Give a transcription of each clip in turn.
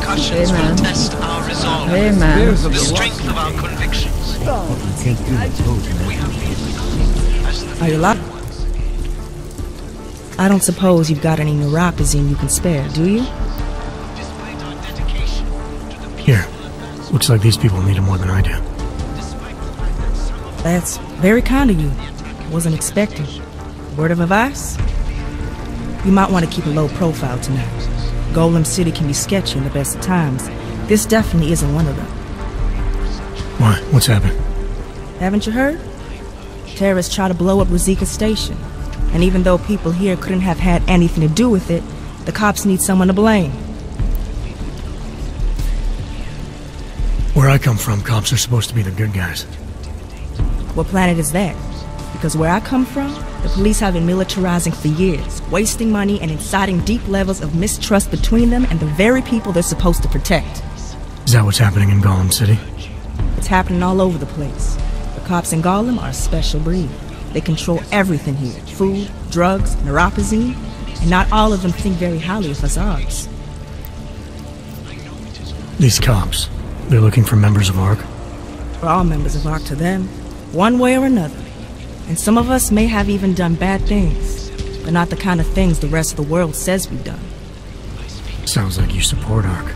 repercussions will test our resolve. Hey, man. The strength of our convictions. Are you locked? I don't suppose you've got any neuropazine you can spare, do you? Here. Looks like these people need it more than I do. That's very kind of you. Wasn't expecting. Word of advice? You might want to keep a low profile tonight. Golem City can be sketchy in the best of times. This definitely isn't one of them. Why? What's happened? Haven't you heard? Terrorists try to blow up Ruzika Station. And even though people here couldn't have had anything to do with it, the cops need someone to blame. Where I come from, cops are supposed to be the good guys. What planet is that? Because where I come from, the police have been militarizing for years, wasting money and inciting deep levels of mistrust between them and the very people they're supposed to protect. Is that what's happening in Golem City? It's happening all over the place. The cops in Golem are a special breed. They control everything here. Food, drugs, neuropazine, and not all of them think very highly of facades. These cops, they're looking for members of ARC? We're all members of ARC to them, one way or another. And some of us may have even done bad things, but not the kind of things the rest of the world says we've done. Sounds like you support ARC.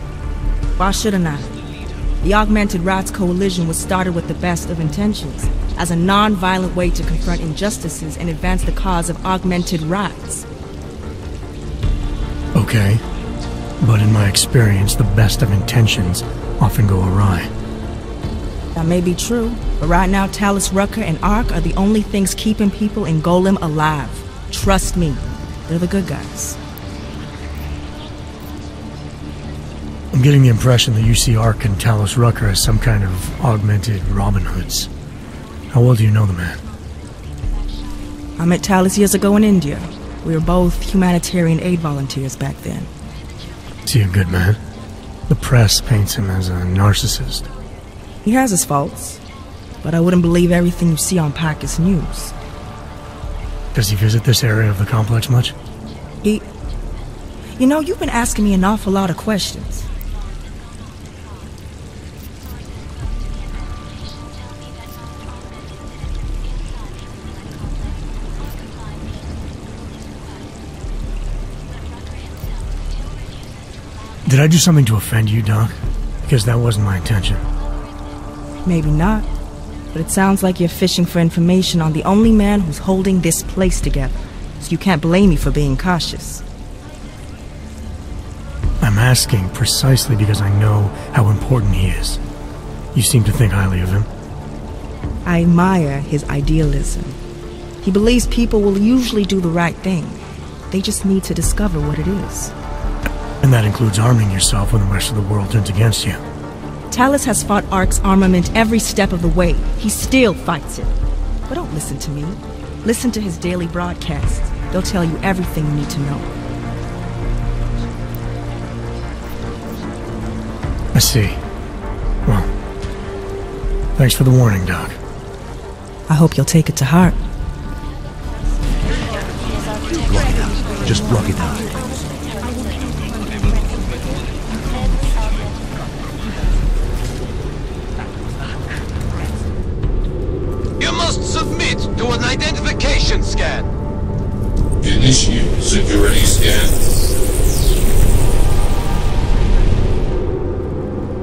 Why shouldn't I? The Augmented Rights Coalition was started with the best of intentions, as a non-violent way to confront injustices and advance the cause of augmented rights. Okay, but in my experience, the best of intentions often go awry. That may be true, but right now Talos, RUCKER, and ARC are the only things keeping people in Golem alive. Trust me, they're the good guys. I'm getting the impression that you see ARC and Talos RUCKER as some kind of augmented Robin Hoods. How well do you know the man? I met Talos years ago in India. We were both humanitarian aid volunteers back then. Is he a good man? The press paints him as a narcissist. He has his faults, but I wouldn't believe everything you see on Pakistan News. Does he visit this area of the complex much? You know, you've been asking me an awful lot of questions. Did I do something to offend you, Doc? Because that wasn't my intention. Maybe not, but it sounds like you're fishing for information on the only man who's holding this place together, so you can't blame me for being cautious. I'm asking precisely because I know how important he is. You seem to think highly of him. I admire his idealism. He believes people will usually do the right thing. They just need to discover what it is. And that includes arming yourself when the rest of the world turns against you. Talos has fought ARC's armament every step of the way. He still fights it. But don't listen to me. Listen to his daily broadcasts. They'll tell you everything you need to know. I see. Well, thanks for the warning, Doc. I hope you'll take it to heart. Block it out. Just block it out. You must submit to an identification scan. Initiate security scan.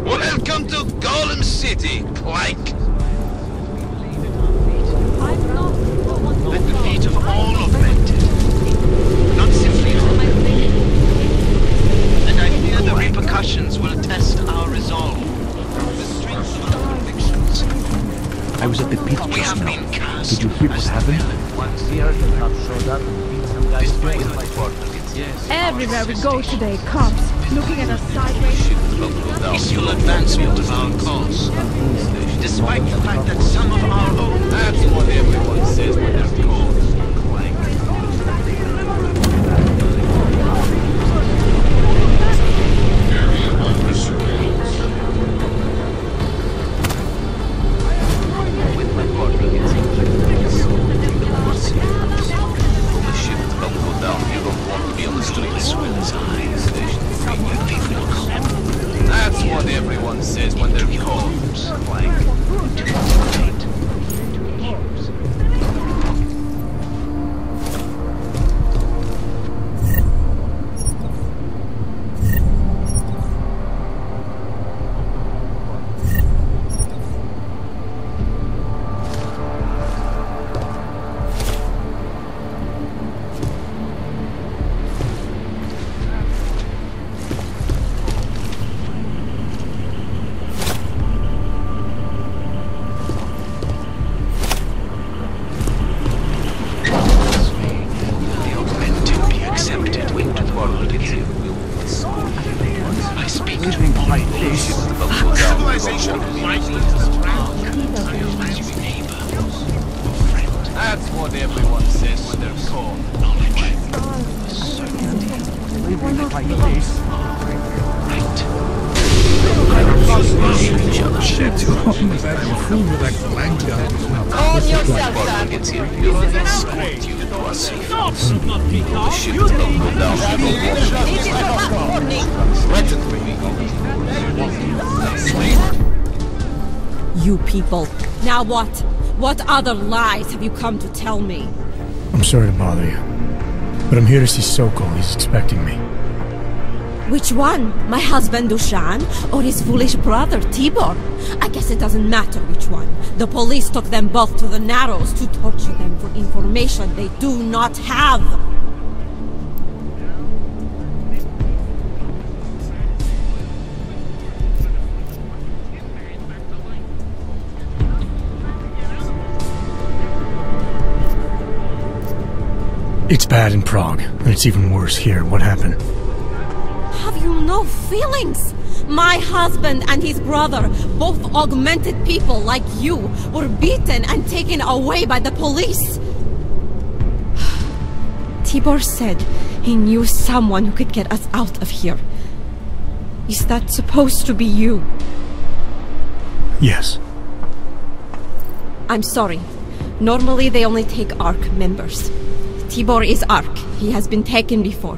Welcome to Golem City, Clank. The defeat of all augmented, not simply augmented. And I fear the repercussions will test our resolve. The strength of our convictions. I was at the pit We just have now. been cast. Did you hear what happened? Everywhere we go today, cops looking at us sideways. Peaceful advancement of our cause. Despite the fact that some of our own... That's what everyone says when they're called. Clank. Area under surveillance. With my partner, it's from the ship to help go down. You don't want to be on the streets. As well as I. People come. access their core knowledge. Calm yourself down. You people. Now what? What other lies have you come to tell me? I'm sorry to bother you, but I'm here to see Sokol. He's expecting me. Which one? My husband Dusan or his foolish brother Tibor? I guess it doesn't matter which one. The police took them both to the Narrows to torture them for information they do not have. It's bad in Prague, and it's even worse here. What happened? Have you no feelings? My husband and his brother, both augmented people like you, were beaten and taken away by the police. Tibor said he knew someone who could get us out of here. Is that supposed to be you? Yes. I'm sorry. Normally they only take ARC members. Tibor is ARC. He has been taken before.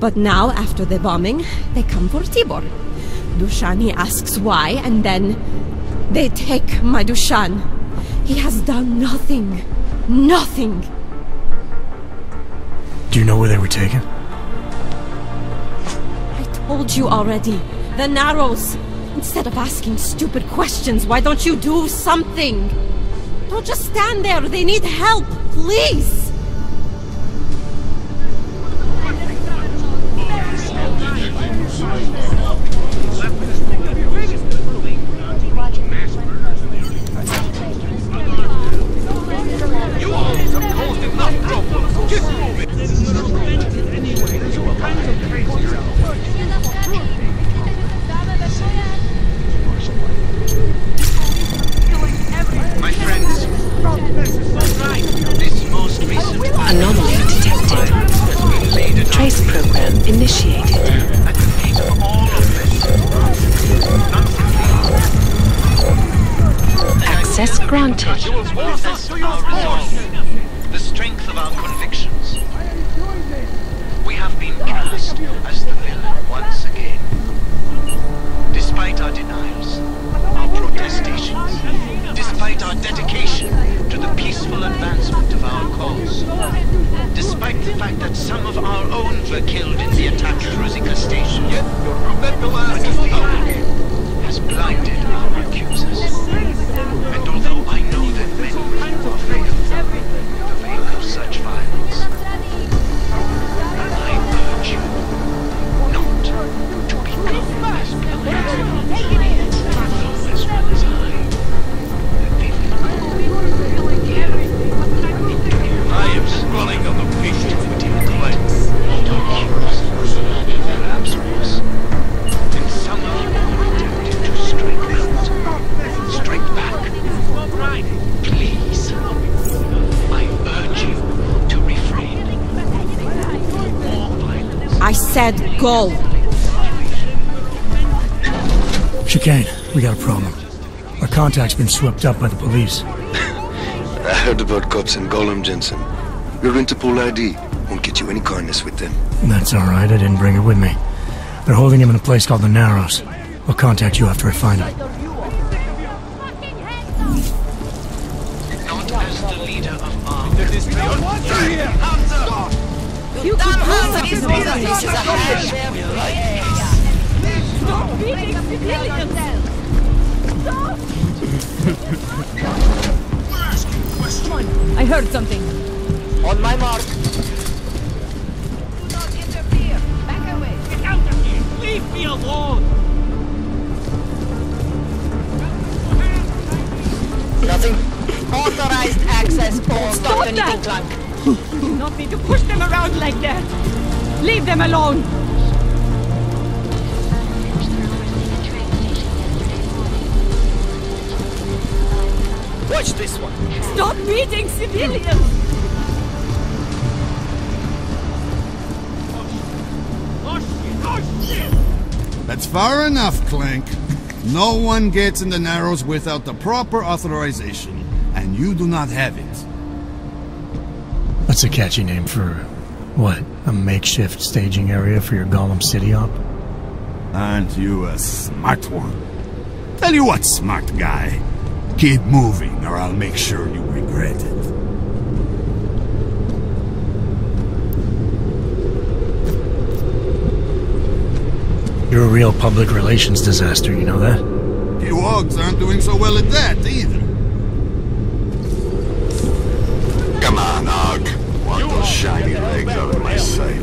But now, after the bombing, they come for Tibor. Dusan asks why, and then they take my Dusan. He has done nothing. Nothing. Do you know where they were taken? I told you already. The Narrows. Instead of asking stupid questions, why don't you do something? Don't just stand there. They need help. Please. Anomaly detected. Trace program initiated. Access granted. The strength of our convictions. We have been cast as the villain once again. Despite our denials, our protestations, despite our dedication to the peaceful advancement of our cause, despite the fact that some of our own were killed in the attack at Ruzicka Station, but fear has blinded our accusers. And although I know that many are failed the wake of such violence, I urge you not to become as blind as well as I. I am running on the beach to claims. Perhaps worse. And some of you attempted to strike out. Strike back. Please. I urge you to refrain. More violence. I said go. Chicane, we got a problem. Our contact's been swept up by the police. I heard about cops and Golem, Jensen. Your Interpol ID won't get you any kindness with them. That's alright, I didn't bring it with me. They're holding him in a place called the Narrows. I'll contact you after I find him. Not as the leader of our... You can prove that this is a Stop beating civilians! I heard something. On my mark. Do not interfere. Back away. Get out of here! Leave me alone! Nothing. Authorized access. Don't stop anything, Clank. You do not need to push them around like that. Leave them alone. Watch this one. Stop beating civilians. That's far enough, Clank. No one gets in the Narrows without the proper authorization, and you do not have it. That's a catchy name for, what, a makeshift staging area for your Golem city op? Aren't you a smart one? Tell you what, smart guy. Keep moving, or I'll make sure you regret it. You're a real public relations disaster, you know that? You Ogs aren't doing so well at that, either. Come on, Og. Want those shiny legs out of my sight.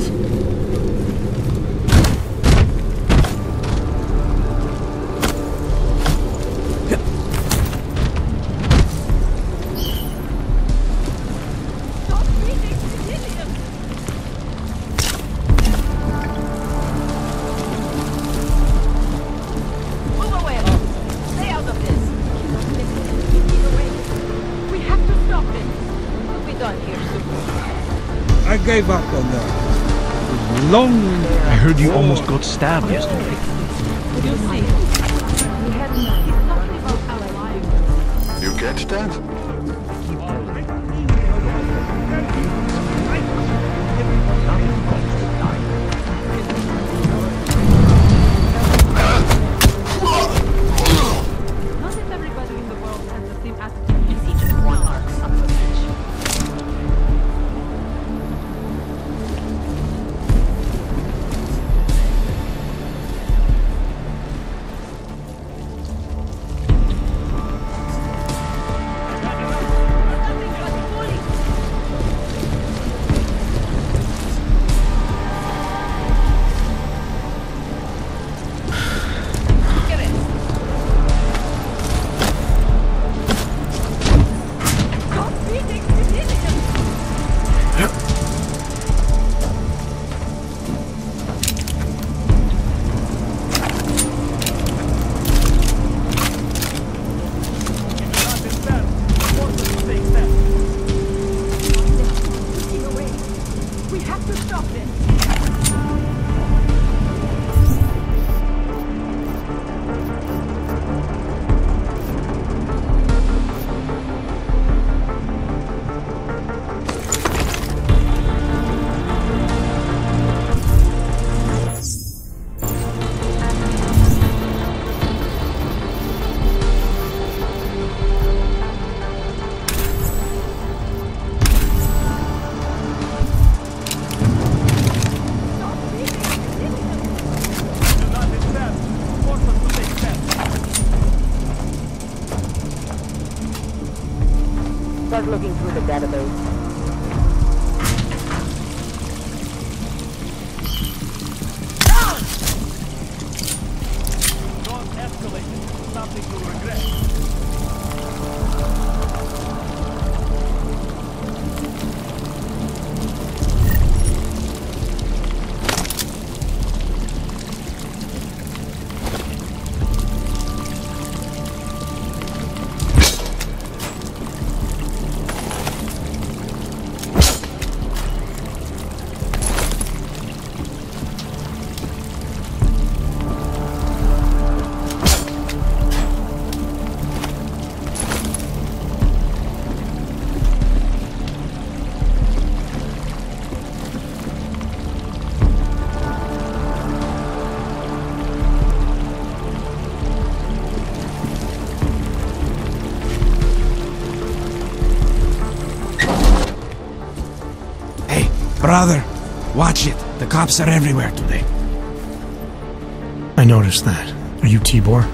I gave up on that. Long. I heard you almost got stabbed yesterday. You catch that? Not if everybody in the world has the same attitude. Easy, just one arc, son of a bitch. Start looking through the database. Don't escalate. Something to regret. Brother, watch it. The cops are everywhere today. I noticed that. Are you TIBOR?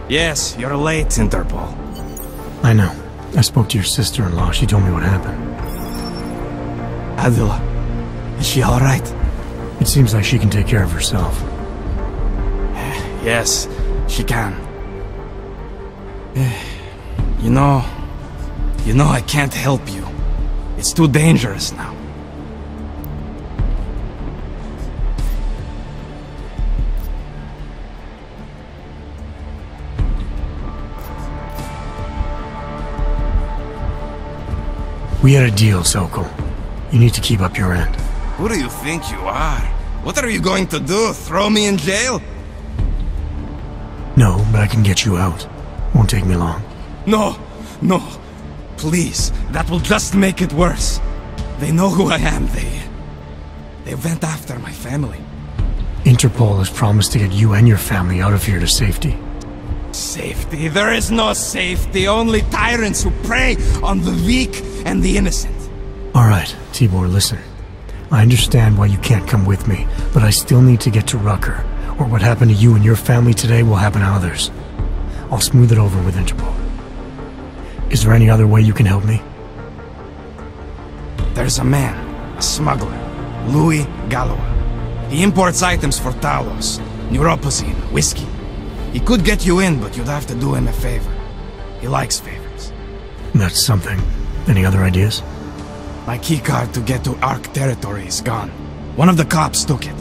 Yes, you're late, Interpol. I know. I spoke to your sister-in-law. She told me what happened. Adila, is she alright? It seems like she can take care of herself. Yes, she can. You know, I can't help you. It's too dangerous now. We had a deal, Sokol. You need to keep up your end. Who do you think you are? What are you going to do? Throw me in jail? No, but I can get you out. Won't take me long. No, no. Please, that will just make it worse. They know who I am. They went after my family. Interpol has promised to get you and your family out of here to safety. Safety? There is no safety. Only tyrants who prey on the weak and the innocent. Alright, Tibor, listen. I understand why you can't come with me, but I still need to get to RUCKER, or what happened to you and your family today will happen to others. I'll smooth it over with Interpol. Is there any other way you can help me? There's a man, a smuggler, Louis Gallois. He imports items for Talos, neuropozyne, whiskey. He could get you in, but you'd have to do him a favor. He likes favors. That's something. Any other ideas? My keycard to get to ARC territory is gone. One of the cops took it.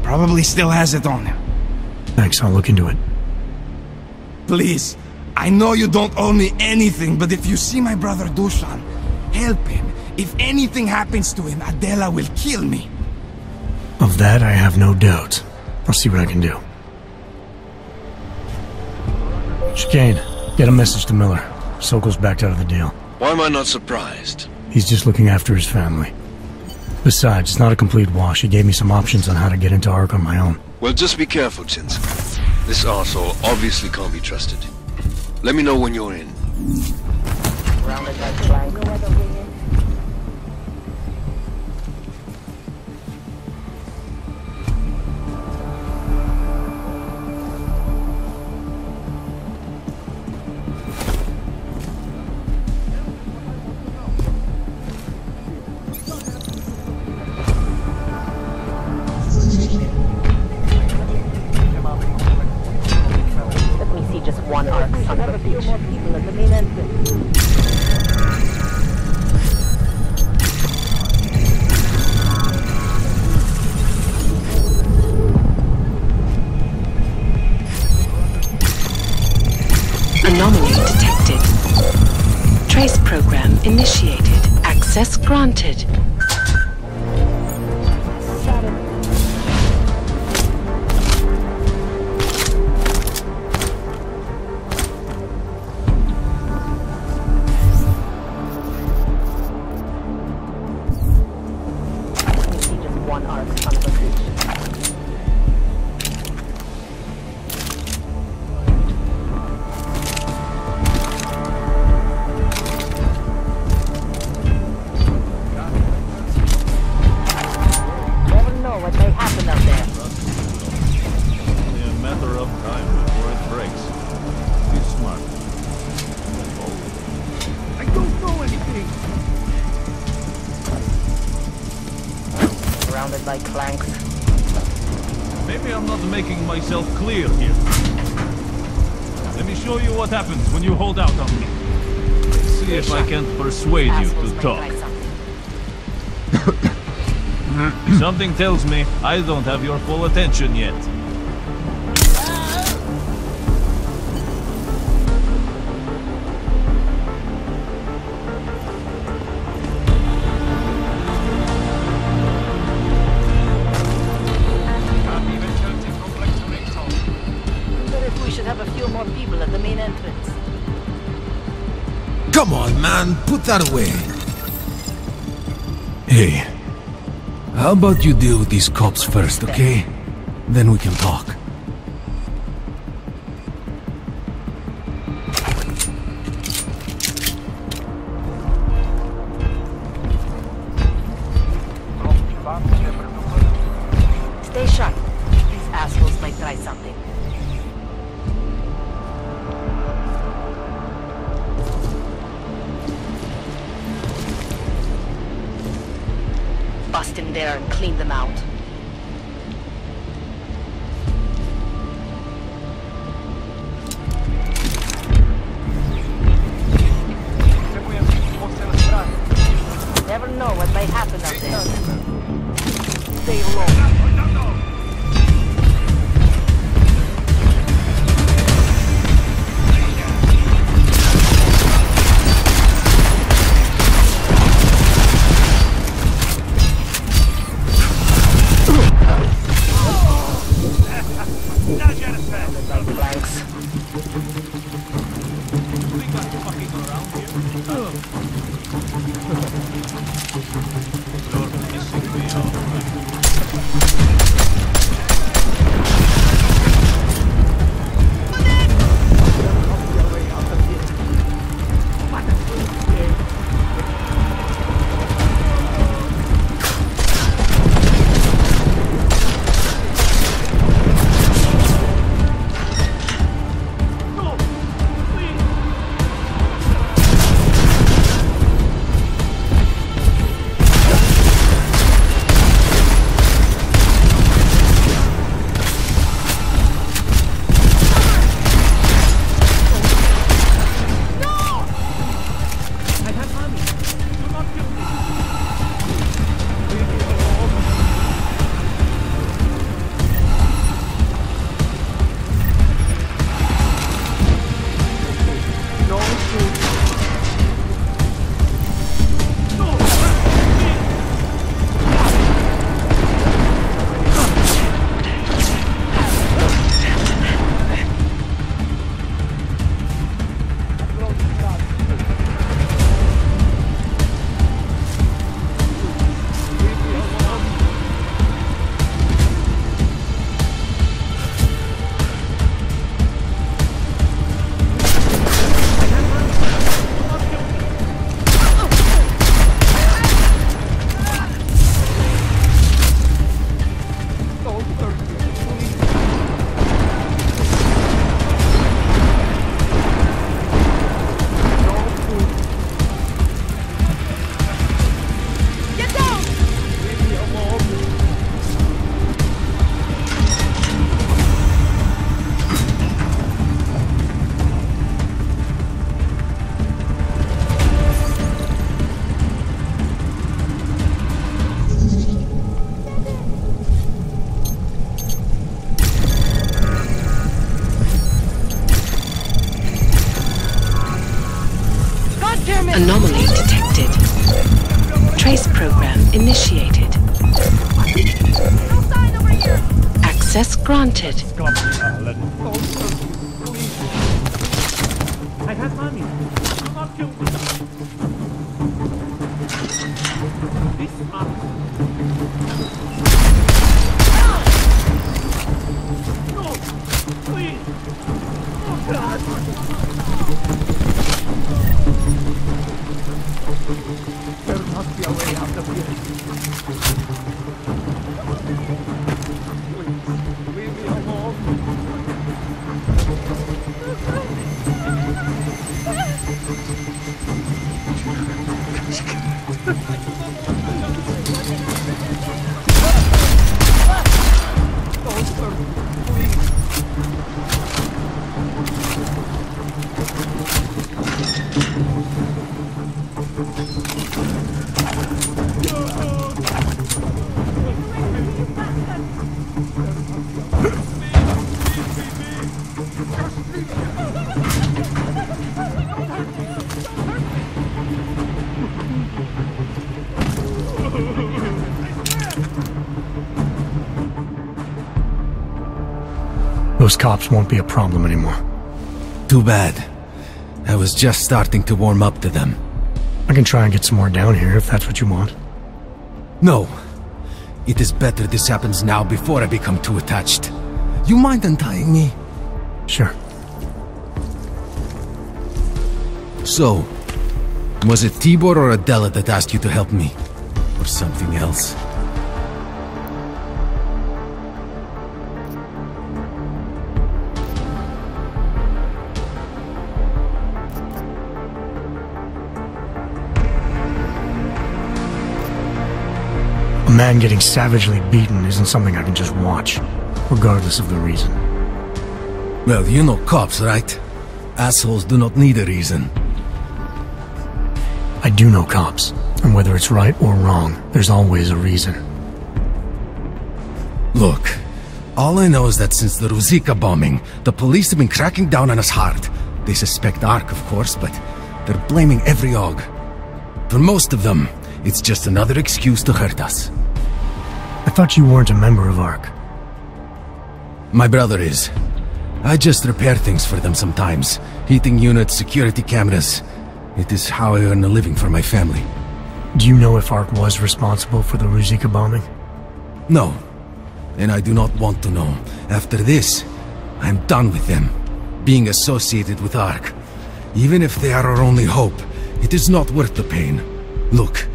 Probably still has it on him. Thanks, I'll look into it. Please, I know you don't owe me anything, but if you see my brother DUSAN, help him. If anything happens to him, Adela will kill me. Of that, I have no doubt. I'll see what I can do. Chicane, get a message to Miller. Sokol's backed out of the deal. Why am I not surprised? He's just looking after his family. Besides, it's not a complete wash. He gave me some options on how to get into ARC on my own. Well, just be careful, Jensen. This arsehole obviously can't be trusted. Let me know when you're in. Anomaly detected. Trace program initiated. Access granted. Like planks. Maybe I'm not making myself clear here. Let me show you what happens when you hold out on me. Let's see if I can persuade you to talk. Something tells me I don't have your full attention yet. Come on, man, put that away. Hey, how about you deal with these cops first, okay? Then we can talk. Stay sharp. These assholes might try something. Bust in there and clean them out. Never know what may happen out there. Stay low. Anomaly detected. Trace program initiated. No sign over here! Access granted. I have money. Do not kill me. This arm. No! Please! Oh God! There must be a way out of here. Please, leave me alone. Those cops won't be a problem anymore. Too bad. I was just starting to warm up to them. I can try and get some more down here if that's what you want. No. It is better this happens now before I become too attached. You mind untying me? Sure. So, was it Tibor or Adela that asked you to help me? Or something else? A man getting savagely beaten isn't something I can just watch, regardless of the reason. Well, you know cops, right? Assholes do not need a reason. I do know cops, and whether it's right or wrong, there's always a reason. Look, all I know is that since the Ruzicka bombing, the police have been cracking down on us hard. They suspect ARC, of course, but they're blaming every AUG. For most of them, it's just another excuse to hurt us. I thought you weren't a member of ARC. My brother is. I just repair things for them sometimes. Heating units, security cameras. It is how I earn a living for my family. Do you know if ARC was responsible for the Ruzicka bombing? No. And I do not want to know. After this, I'm done with them. Being associated with ARC. Even if they are our only hope, it is not worth the pain. Look,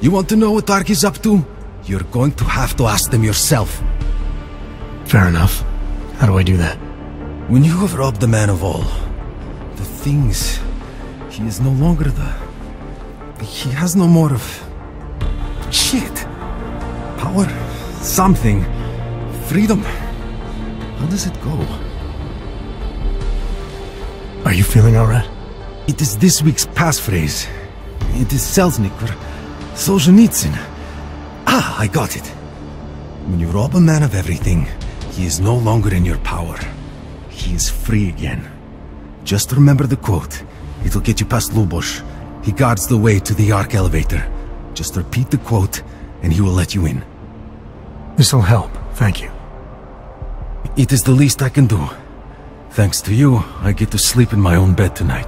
you want to know what ARC is up to? You're going to have to ask them yourself. Fair enough. How do I do that? When you have robbed the man of all, the things... He is no longer the... He has no more of... Shit. Power. Something. Freedom. How does it go? Are you feeling alright? It is this week's passphrase. It is Selznick or Solzhenitsyn. Ah, I got it. When you rob a man of everything, he is no longer in your power. He is free again. Just remember the quote. It'll get you past Lubosh. He guards the way to the ARC elevator. Just repeat the quote, and he will let you in. This'll help, thank you. It is the least I can do. Thanks to you, I get to sleep in my own bed tonight.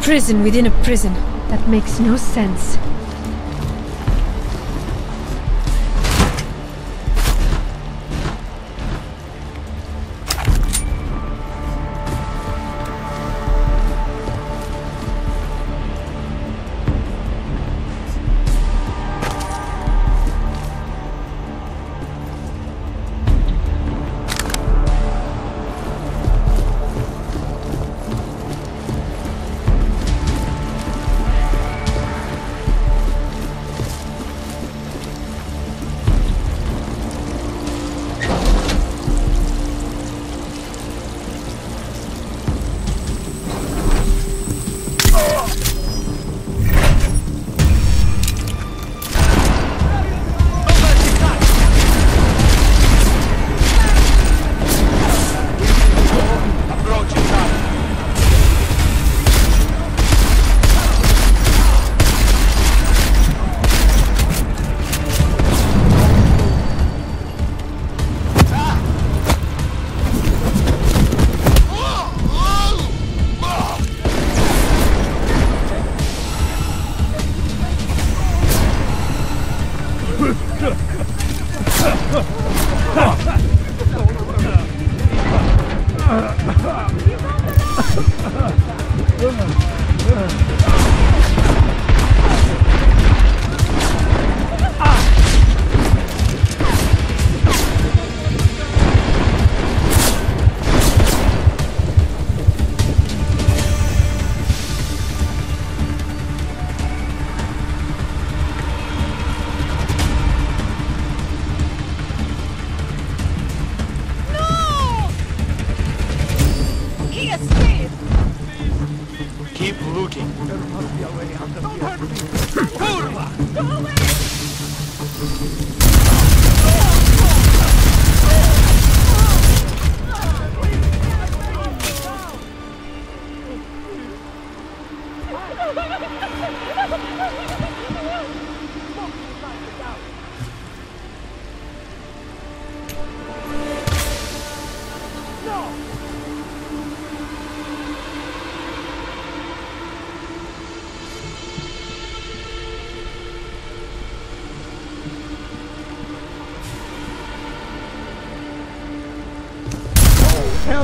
Prison within a prison. That makes no sense.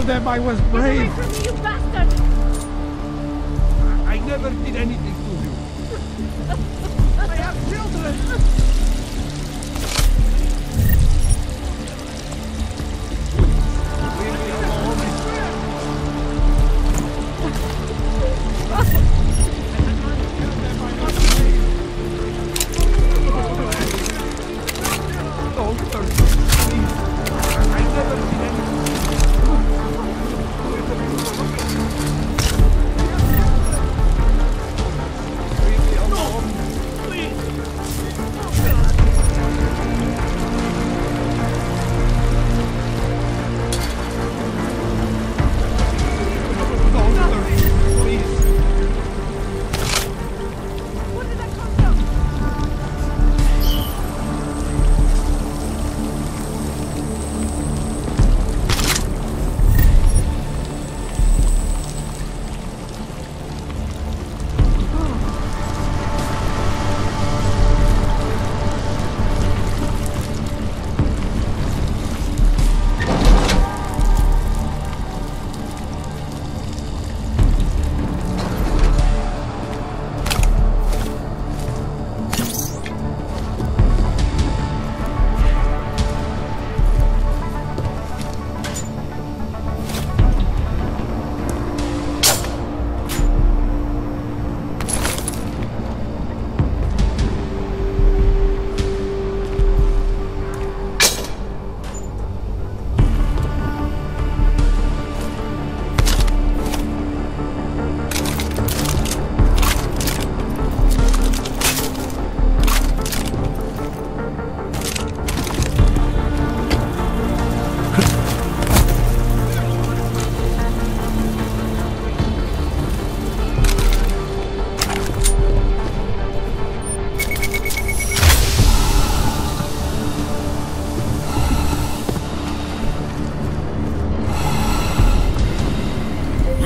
tell them I was brave. Get away from me, you bastard! I never did anything to you. I have children.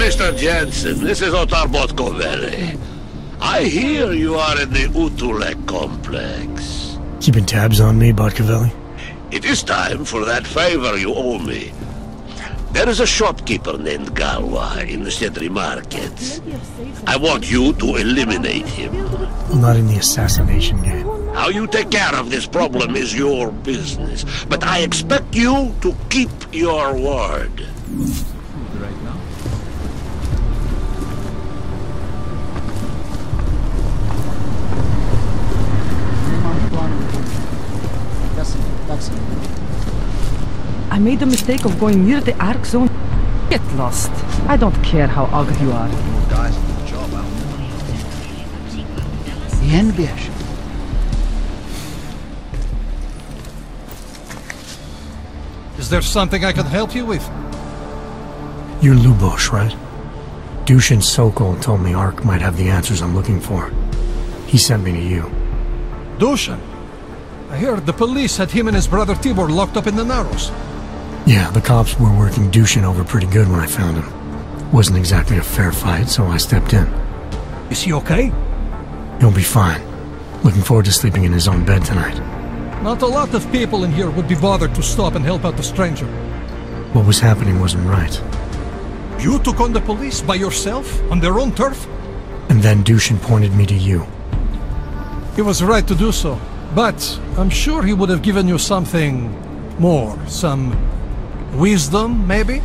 Mr. Jensen, this is Otar Botkovere. I hear you are in the Utulek complex. Keeping tabs on me, Botkovelli? It is time for that favor you owe me. There is a shopkeeper named Galwa in the Cetri Market. I want you to eliminate him. I'm not in the assassination game. How you take care of this problem is your business, but I expect you to keep your word. Right now? I made the mistake of going near the Ark Zone. Get lost. I don't care how ugly you are. Guys, job out. Jen běž. Is there something I can help you with? You're Lubosh, right? DUSAN SOKOL told me Ark might have the answers I'm looking for. He sent me to you. DUSAN? I heard the police had him and his brother Tibor locked up in the Narrows. Yeah, the cops were working DUSAN over pretty good when I found him. Wasn't exactly a fair fight, so I stepped in. Is he okay? He'll be fine. Looking forward to sleeping in his own bed tonight. Not a lot of people in here would be bothered to stop and help out the stranger. What was happening wasn't right. You took on the police by yourself, on their own turf? And then DUSAN pointed me to you. He was right to do so, but I'm sure he would have given you something more. Some wisdom, maybe?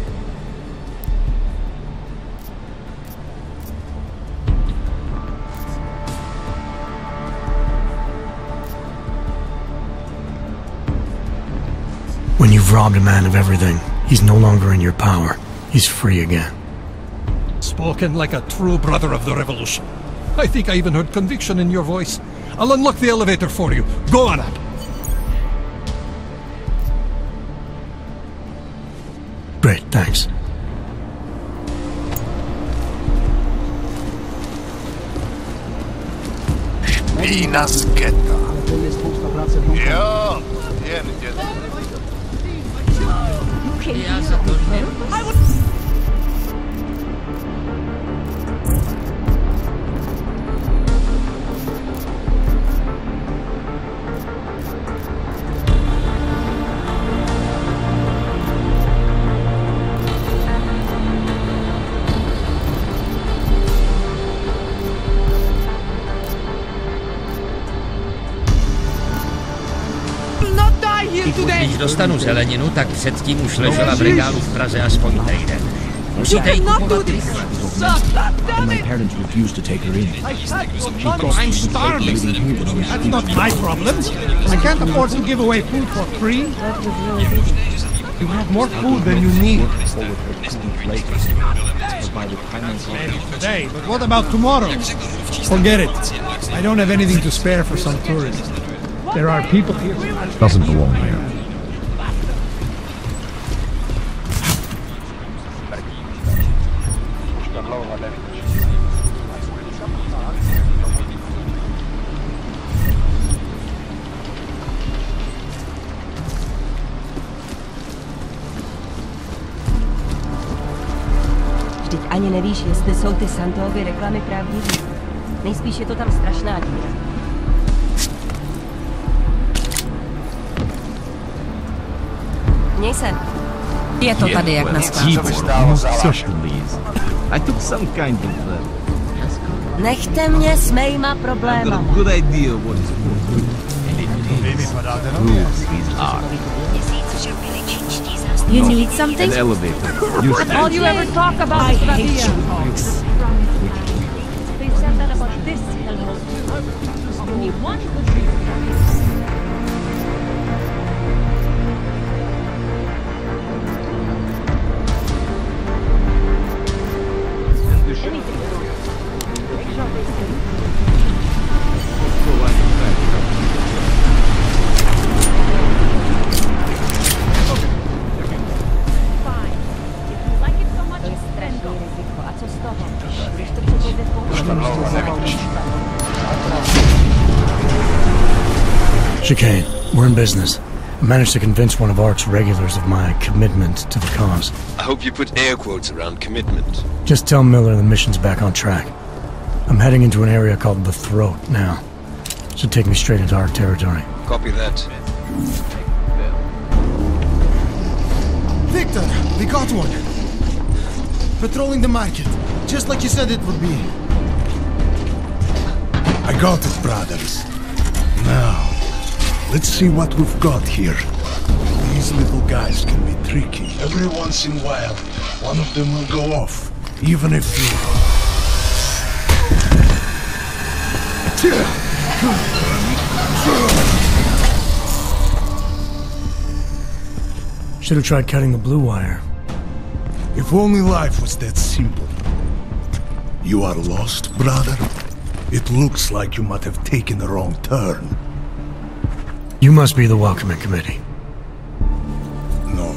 When you've robbed a man of everything, he's no longer in your power. He's free again. Spoken like a true brother of the revolution. I think I even heard conviction in your voice. I'll unlock the elevator for you. Go on up. Great, thanks. Špína z geta. Jo, jen děda. Když dostanu zeleninu, tak předtím už ležela v regálu v Praze aspoň týden. Musíte jí kupovat rychle. My parents refused to take her in. I'm starving. That's not my problem. I can't afford to give away food for free. You have more food than you need. Maybe today, but what about tomorrow? Forget it. I don't have anything to spare for some tourists. There are people here. Doesn't belong here. Vždyť ani nevíš, jestli jsou ty Santovy reklamy pravdivé. Nejspíš je to tam strašná díra. Měj se. Je to tady jak na skládce. I took some kind of Nechte mě s mýma problémama. good idea what is You need something? an elevator. All you ever talk about is Radia. They said that about this hellhole. Only one good reason. Chicane, we're in business. I managed to convince one of ARC's regulars of my commitment to the cause. I hope you put air quotes around commitment. Just tell Miller the mission's back on track. I'm heading into an area called the Throat now. Should take me straight into ARC territory. Copy that. Victor, we got one. Patrolling the market, just like you said it would be. I got it, brothers. Now, let's see what we've got here. These little guys can be tricky. Every once in a while, one of them will go off, even if you... Should have tried cutting the blue wire. If only life was that simple. You are lost, brother? It looks like you might have taken the wrong turn. You must be the welcoming committee. No.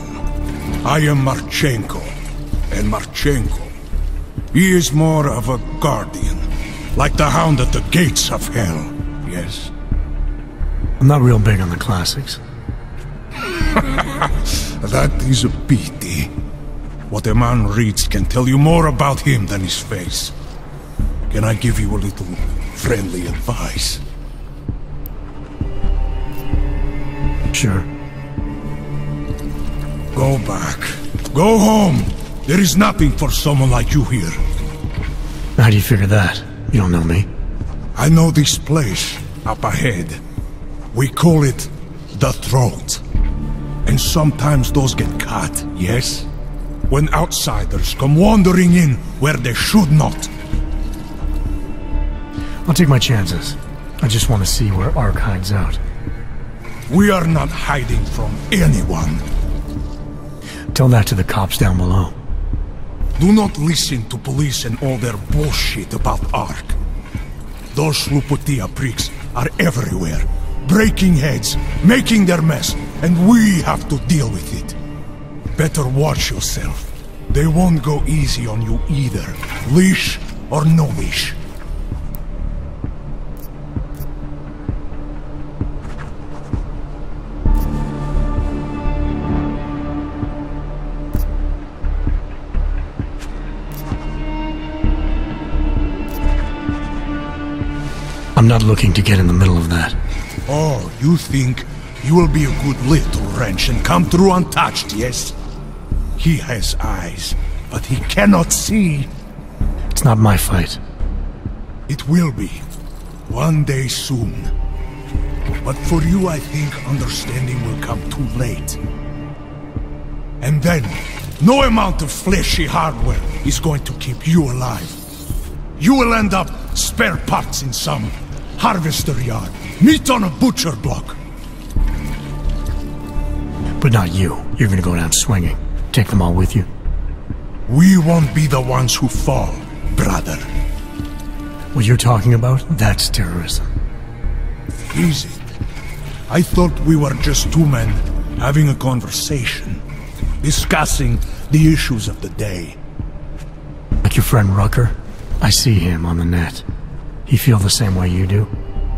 I am Marchenko. And Marchenko, he is more of a guardian. Like the hound at the gates of hell. Yes? I'm not real big on the classics. That is a pity. What a man reads can tell you more about him than his face. Can I give you a little friendly advice? Sure. Go back. Go home. There is nothing for someone like you here. How do you figure that? You don't know me. I know this place up ahead. We call it the Throat. And sometimes those get cut, yes? When outsiders come wandering in where they should not. I'll take my chances. I just want to see where ARC hides out. We are not hiding from anyone. Tell that to the cops down below. Do not listen to police and all their bullshit about ARC. Those Luputia pricks are everywhere, breaking heads, making their mess, and we have to deal with it. Better watch yourself. They won't go easy on you either, leash or no leash. I'm not looking to get in the middle of that. Oh, you think you will be a good little wrench and come through untouched, yes? He has eyes, but he cannot see. It's not my fight. It will be. One day soon. But for you, I think understanding will come too late. And then, no amount of fleshy hardware is going to keep you alive. You will end up spare parts in some harvester yard, meat on a butcher block. But not you. You're gonna go down swinging. Take them all with you. We won't be the ones who fall, brother. What you're talking about, that's terrorism. Easy. I thought we were just two men having a conversation, discussing the issues of the day. Like your friend Rucker? I see him on the net. He feel the same way you do?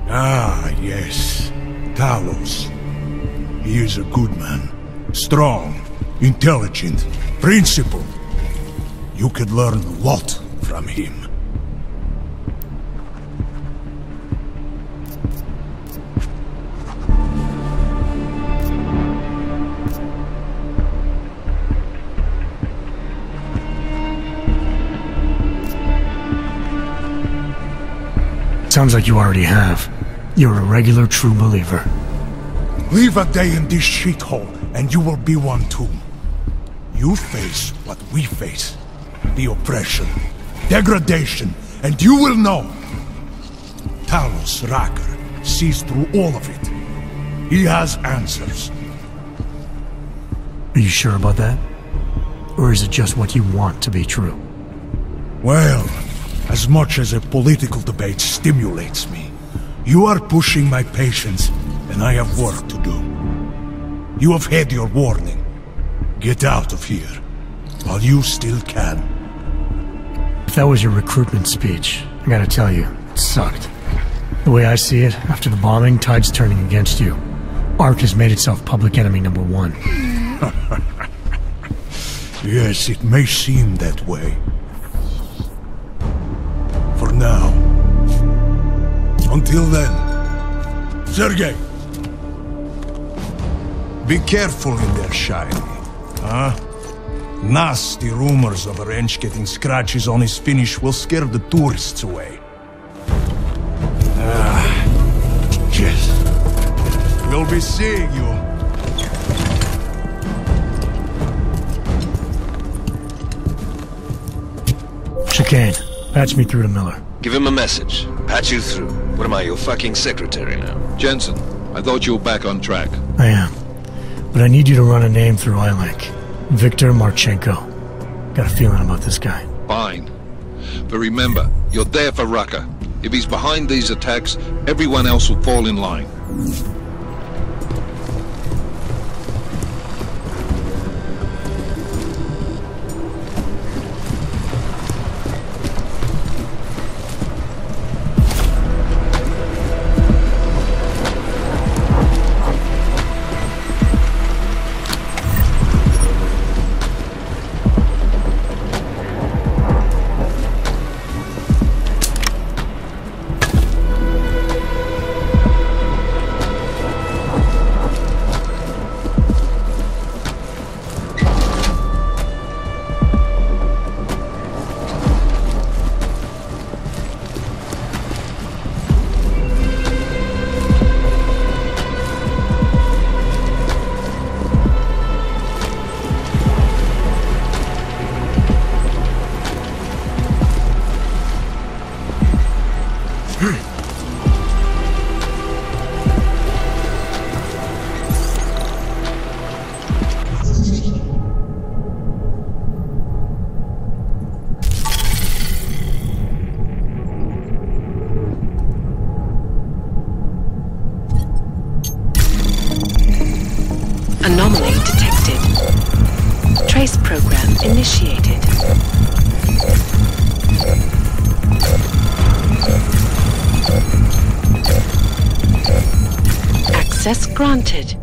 Ah, yes. Talos. He is a good man. Strong, intelligent, principled. You could learn a lot from him. Sounds like you already have. You're a regular true believer. Live a day in this shithole, and you will be one too. You face what we face. The oppression, degradation, and you will know. Talos RUCKER sees through all of it. He has answers. Are you sure about that? Or is it just what you want to be true? Well, as much as a political debate stimulates me, you are pushing my patience, and I have work to do. You have had your warning. Get out of here, while you still can. If that was your recruitment speech, I gotta tell you, it sucked. The way I see it, after the bombing, tide's turning against you. ARC has made itself public enemy #1. Yes, it may seem that way. For now. Until then, Sergei! Be careful in there, Shiny. Huh? Nasty rumors of a wrench getting scratches on his finish will scare the tourists away. Yes. We'll be seeing you. Chicane, patch me through to Miller. Give him a message. Patch you through. What am I, your fucking secretary now? Jensen, I thought you were back on track. I am. But I need you to run a name through iLink. Viktor Marchenko. Got a feeling about this guy. Fine. But remember, you're there for RUCKER. If he's behind these attacks, everyone else will fall in line. Anomaly detected. Trace program initiated. Access granted.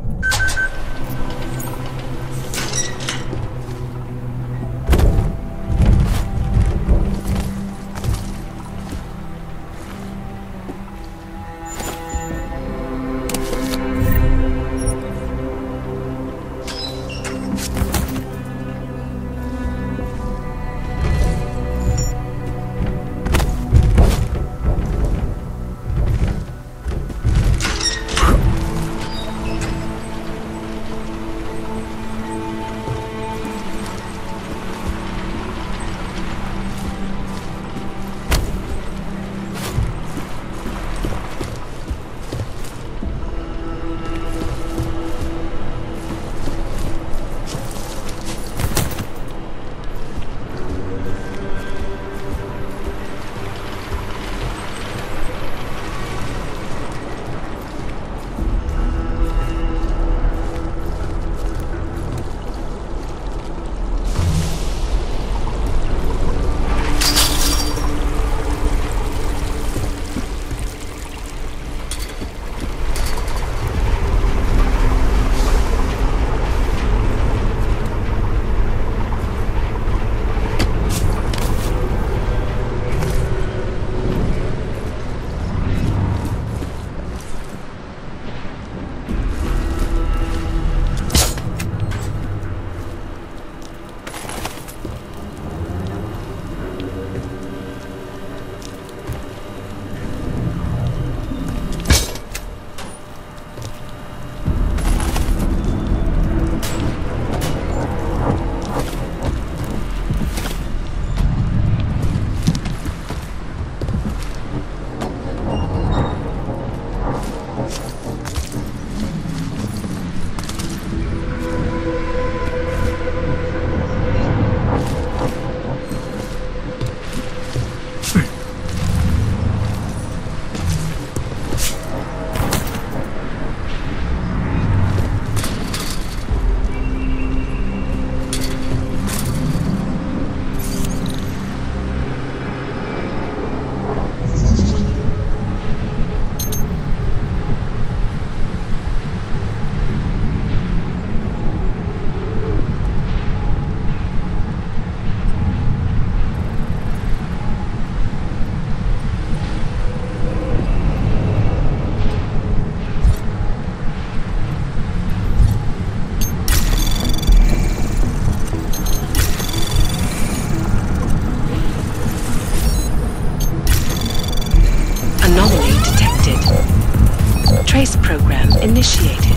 Trace program initiated.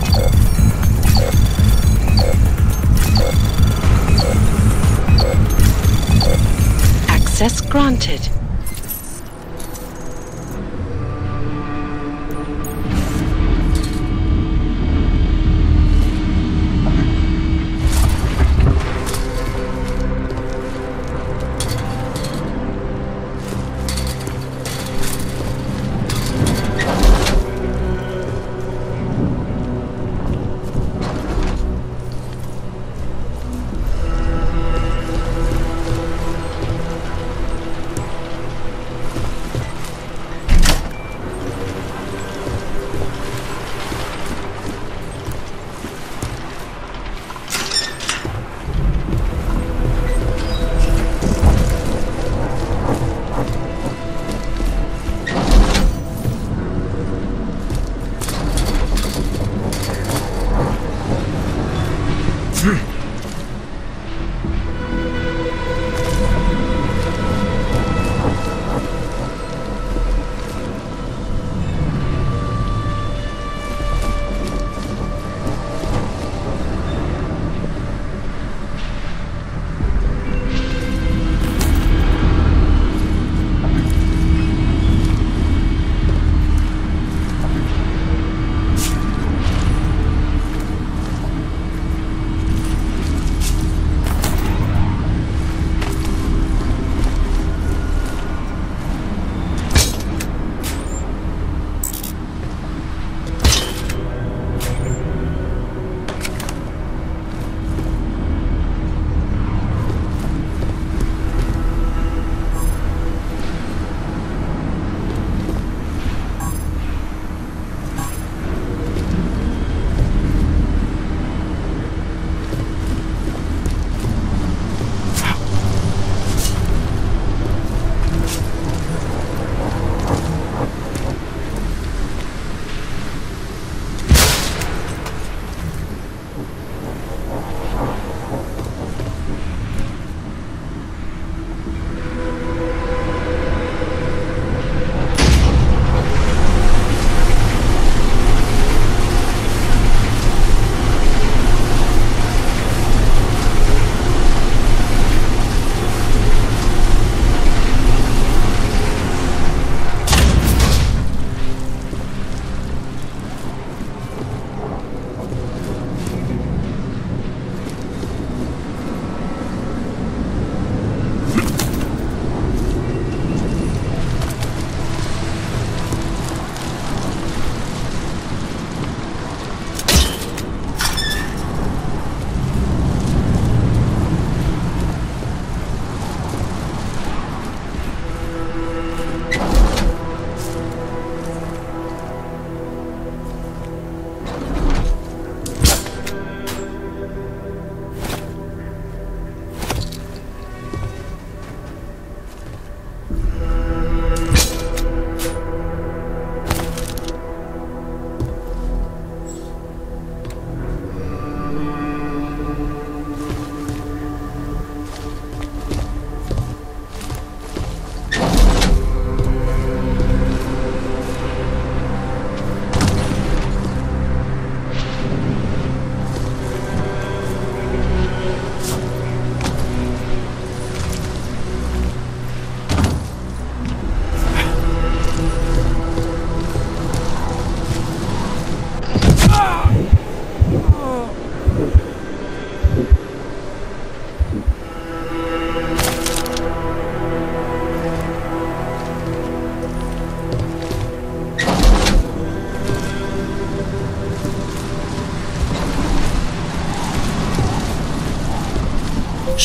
Access granted.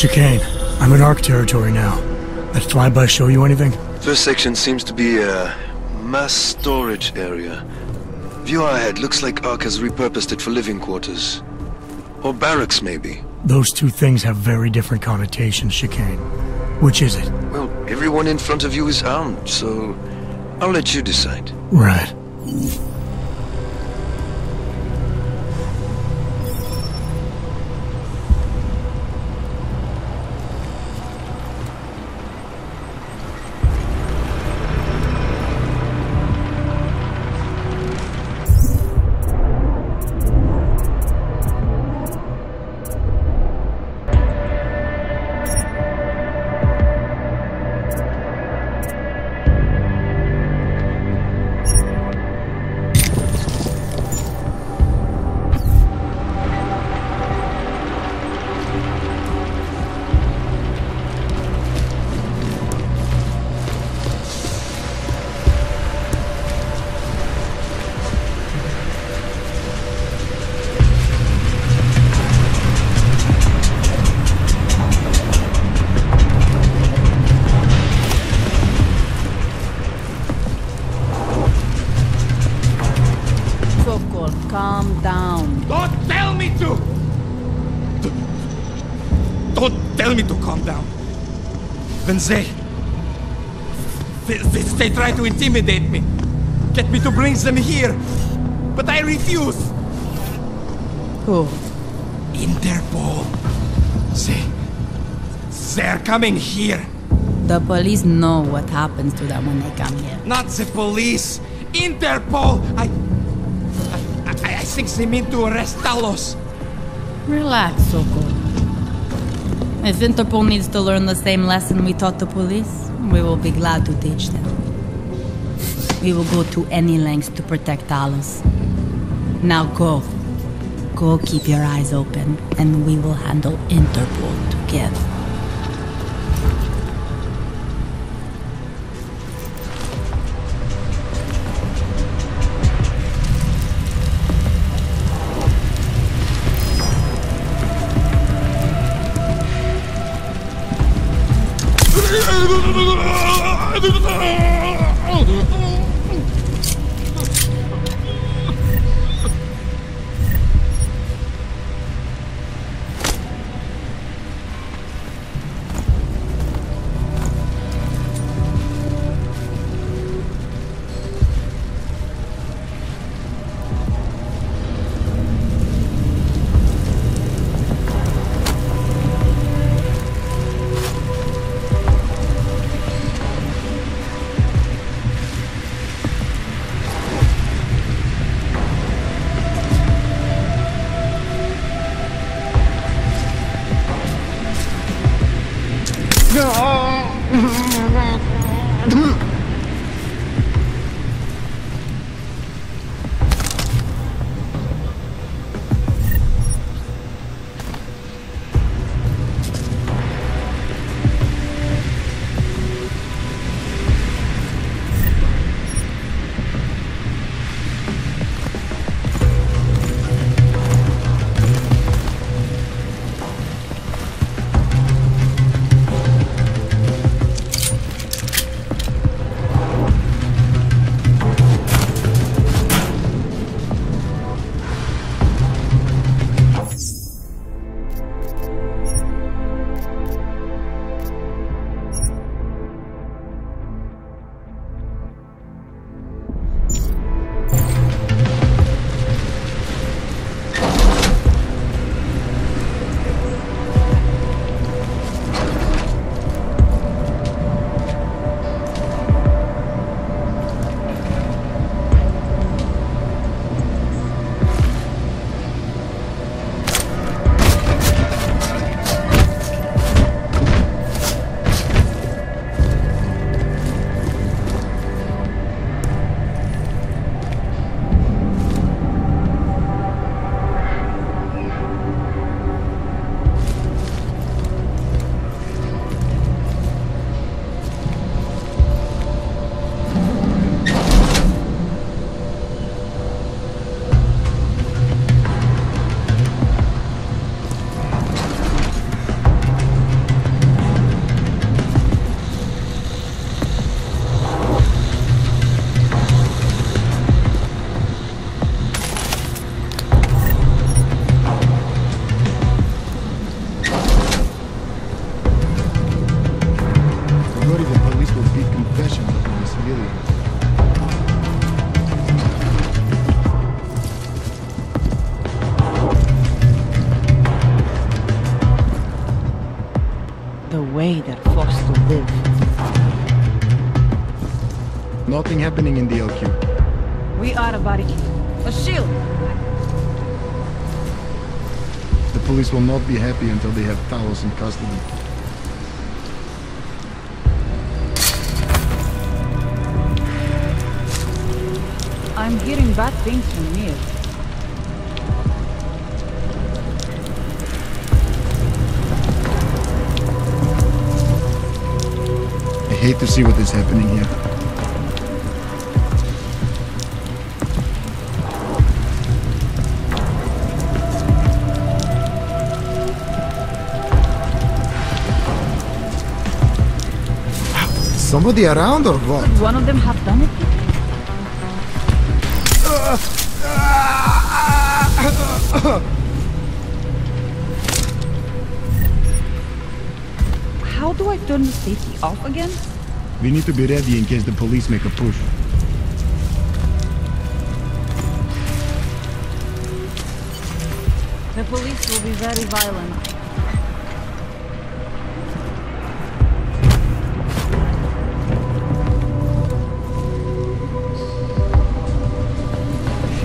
Chicane, I'm in ARC territory now. That flyby show you anything? First section seems to be a mass storage area. View ahead, looks like ARC has repurposed it for living quarters. Or barracks, maybe. Those two things have very different connotations, Chicane. Which is it? Well, everyone in front of you is armed, so I'll let you decide. Right. Sokol, calm down. Don't tell me to! Don't tell me to calm down. When they try to intimidate me, get me to bring them here, but I refuse. Who? Interpol. They're coming here. The police know what happens to them when they come here. Not the police. Interpol. I think they mean to arrest Talos. Relax, Sokol. If Interpol needs to learn the same lesson we taught the police, we will be glad to teach them. We will go to any lengths to protect Talos. Now go. Go keep your eyes open, and we will handle Interpol together. way they're forced to live. Nothing happening in the LQ. We are a barricade. A shield! The police will not be happy until they have Talos in custody. I'm hearing bad things from here. I hate to see what is happening here. Somebody around or what? Could one of them have done it? How do I turn the safety off again? We need to be ready in case the police make a push. The police will be very violent.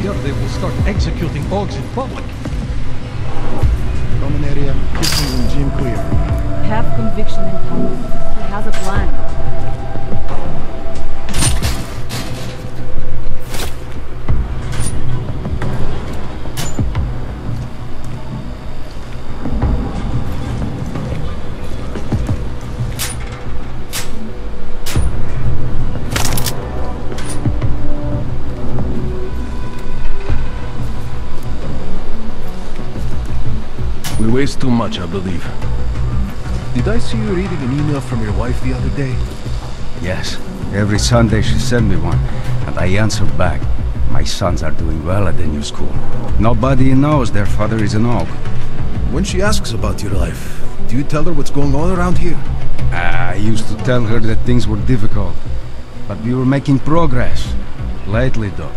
Here they will start executing orcs in public. Common area, kitchen and gym clear. Have conviction in Talos. He has a plan. We waste too much, I believe. Did I see you reading an email from your wife the other day? Yes. Every Sunday she sent me one, and I answered back. My sons are doing well at the new school. Nobody knows their father is an orc. When she asks about your life, do you tell her what's going on around here? I used to tell her that things were difficult, but we were making progress. Lately, though,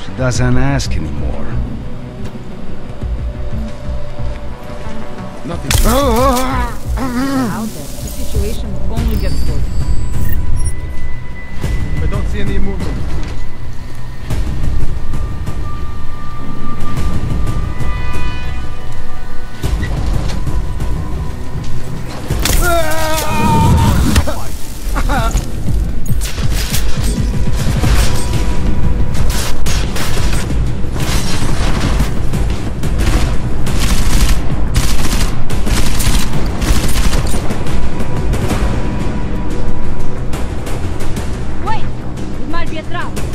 she doesn't ask anymore. Nothing. Out there, the situation will only get worse. I don't see any movement. Wait! It might be a trap.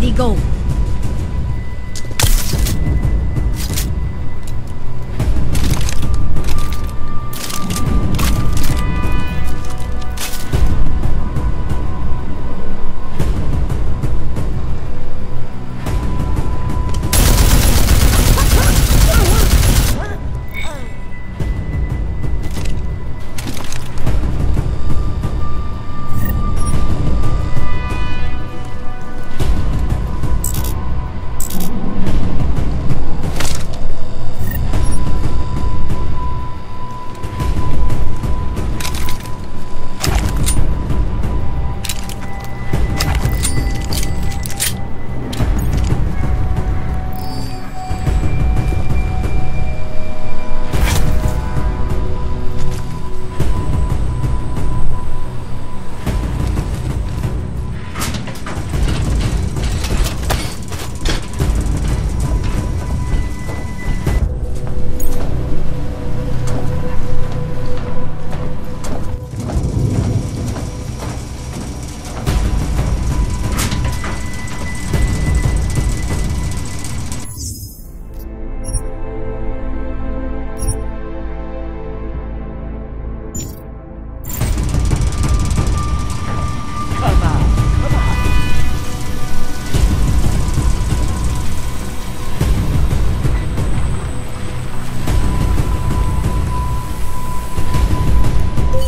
Ready, go.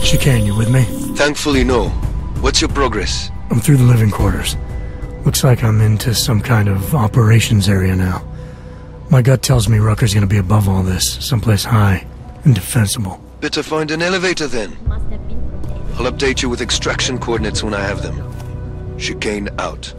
Chicane, you with me? Thankfully, no. What's your progress? I'm through the living quarters. Looks like I'm into some kind of operations area now. My gut tells me Rucker's gonna be above all this, someplace high and defensible. Better find an elevator then. I'll update you with extraction coordinates when I have them. Chicane out.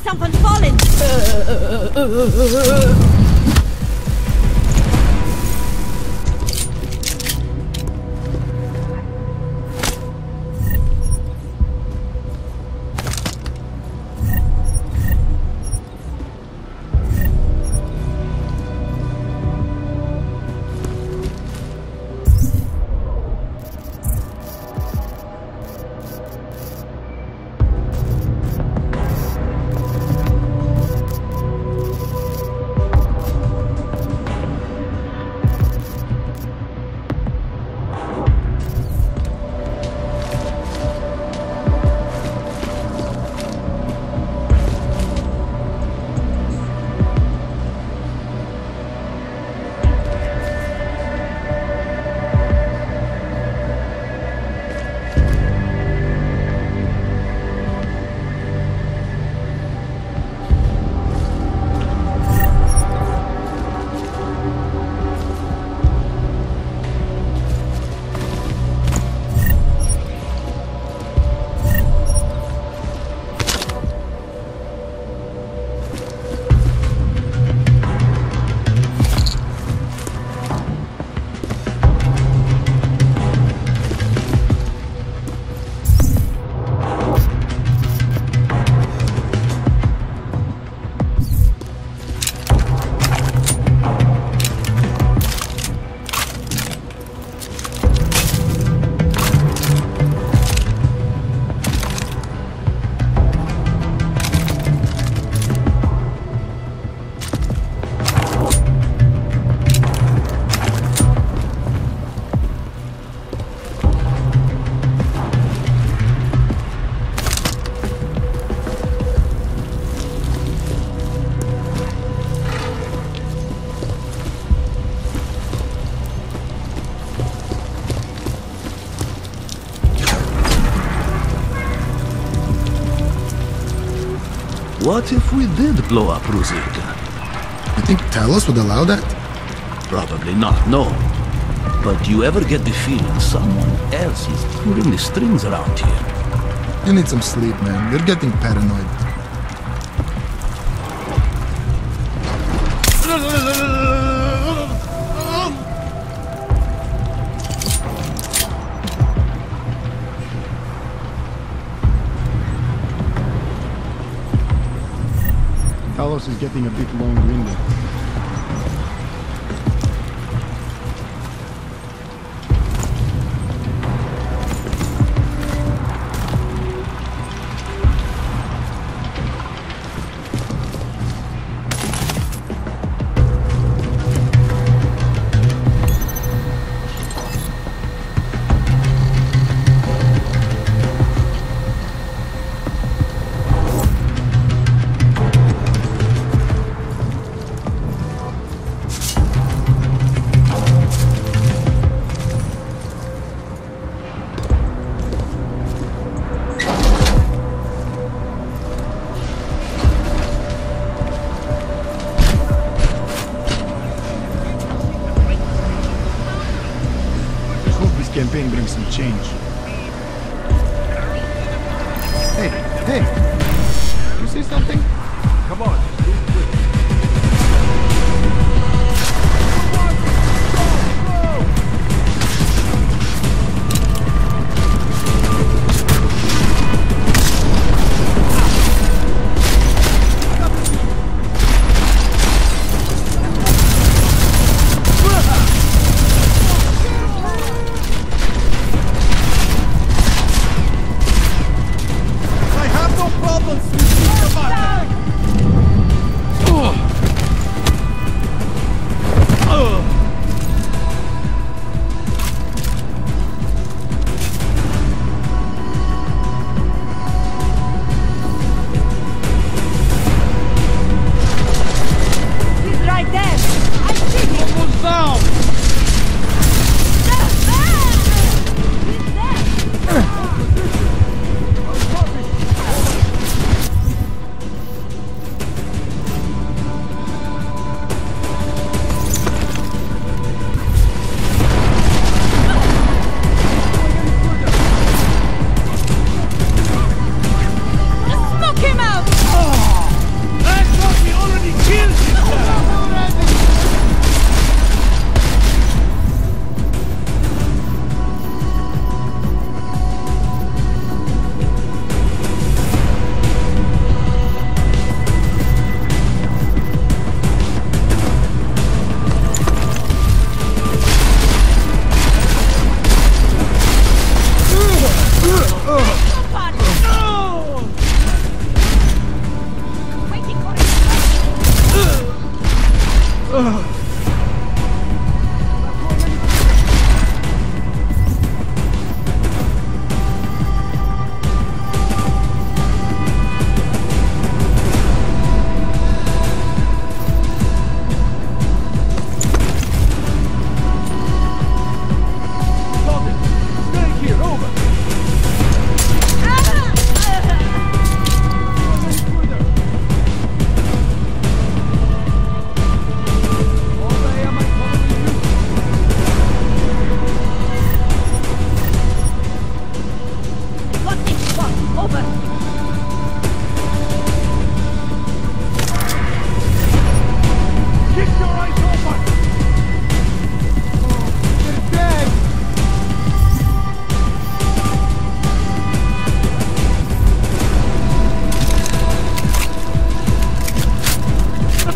Something falling! What if we did blow up Ruzicka? You think Talos would allow that? Probably not, no. But do you ever get the feeling someone else is pulling the strings around here? You need some sleep, man. You're getting paranoid. Talos is getting a bit long-winded. Campaign brings some change. Hey! You see something? Come on.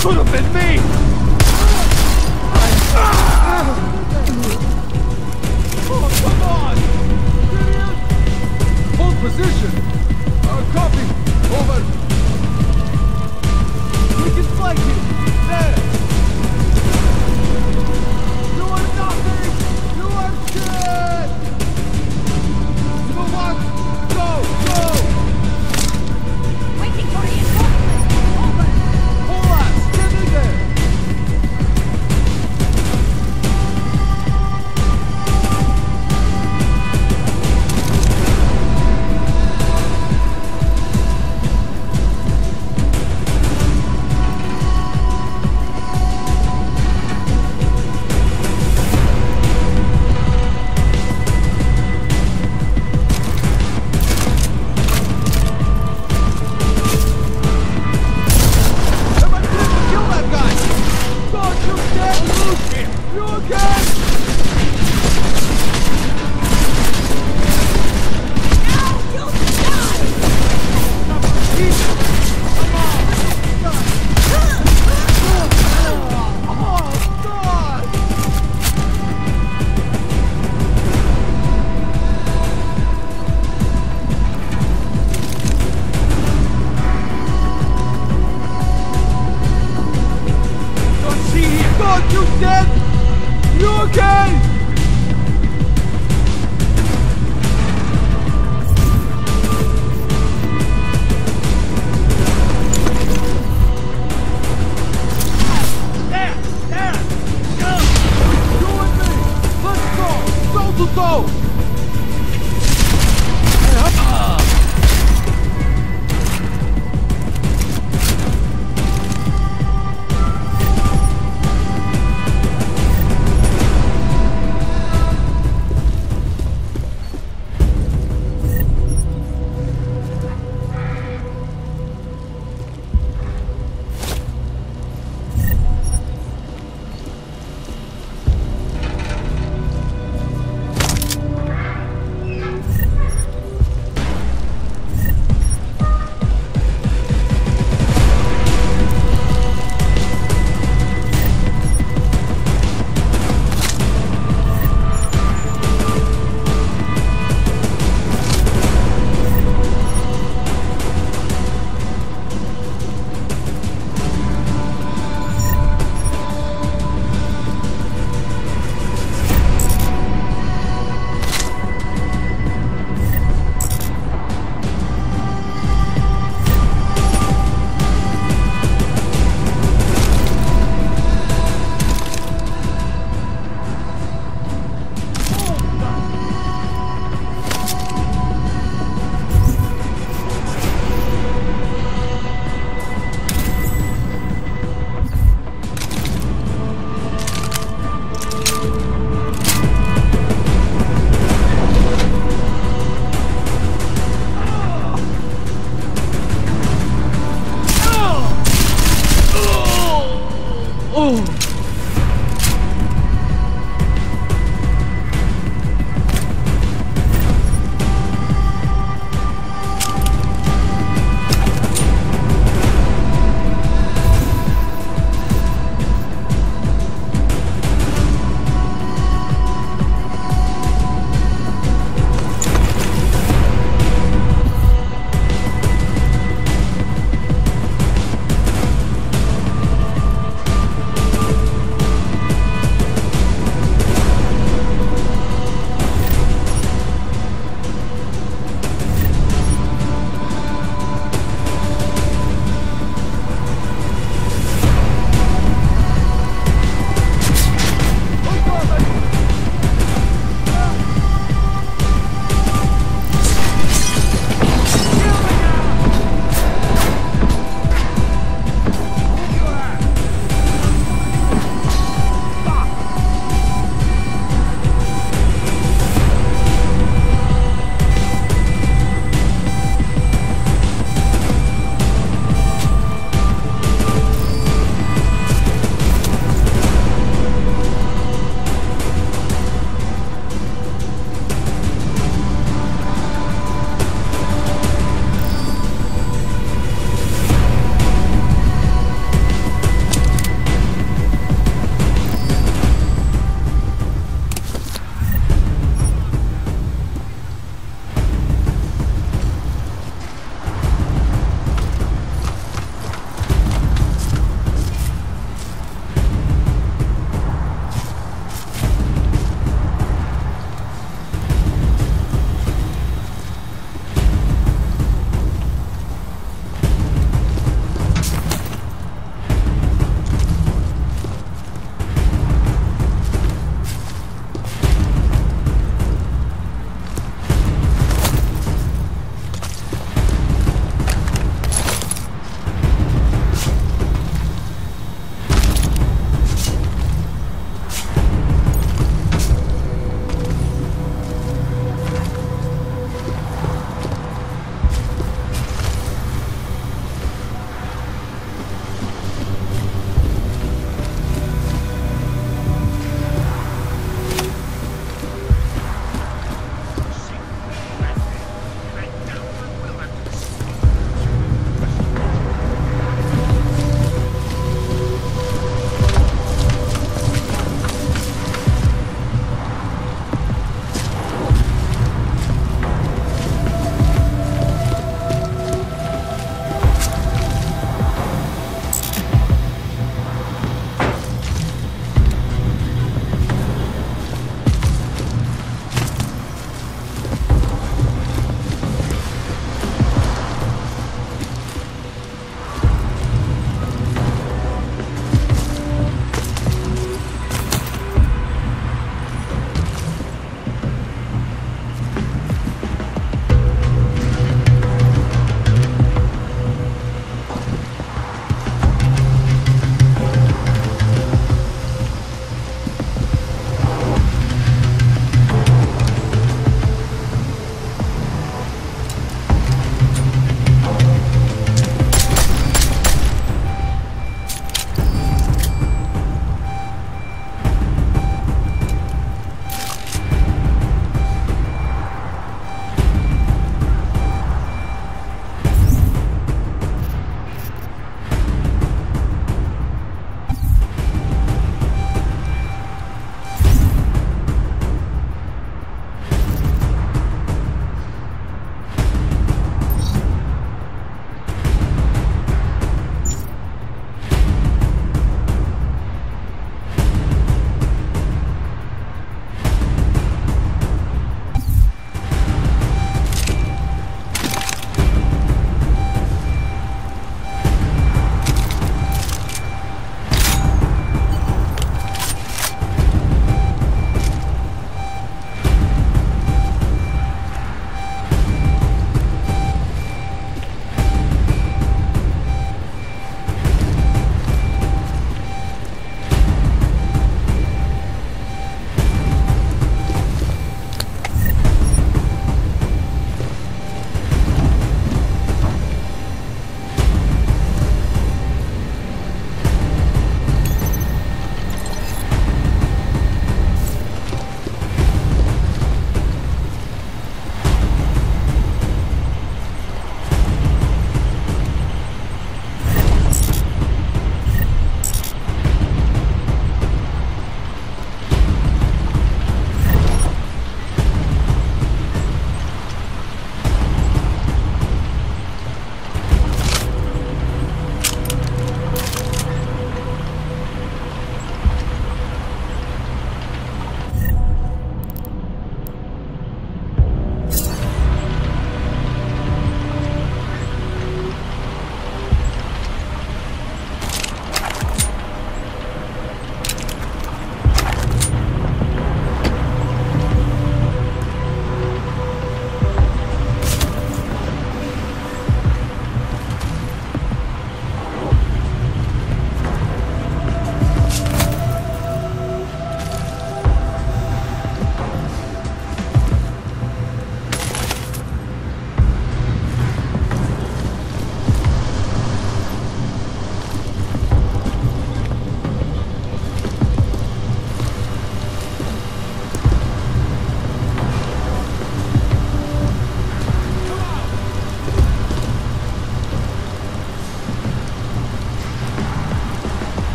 Could have been me! Oh, come on! Hold position! Copy! Over! We can flank you! There! You are nothing! You are dead! Move on! Go! Go! Waiting for reinforcements! Over! Hold on! Stand in there! go!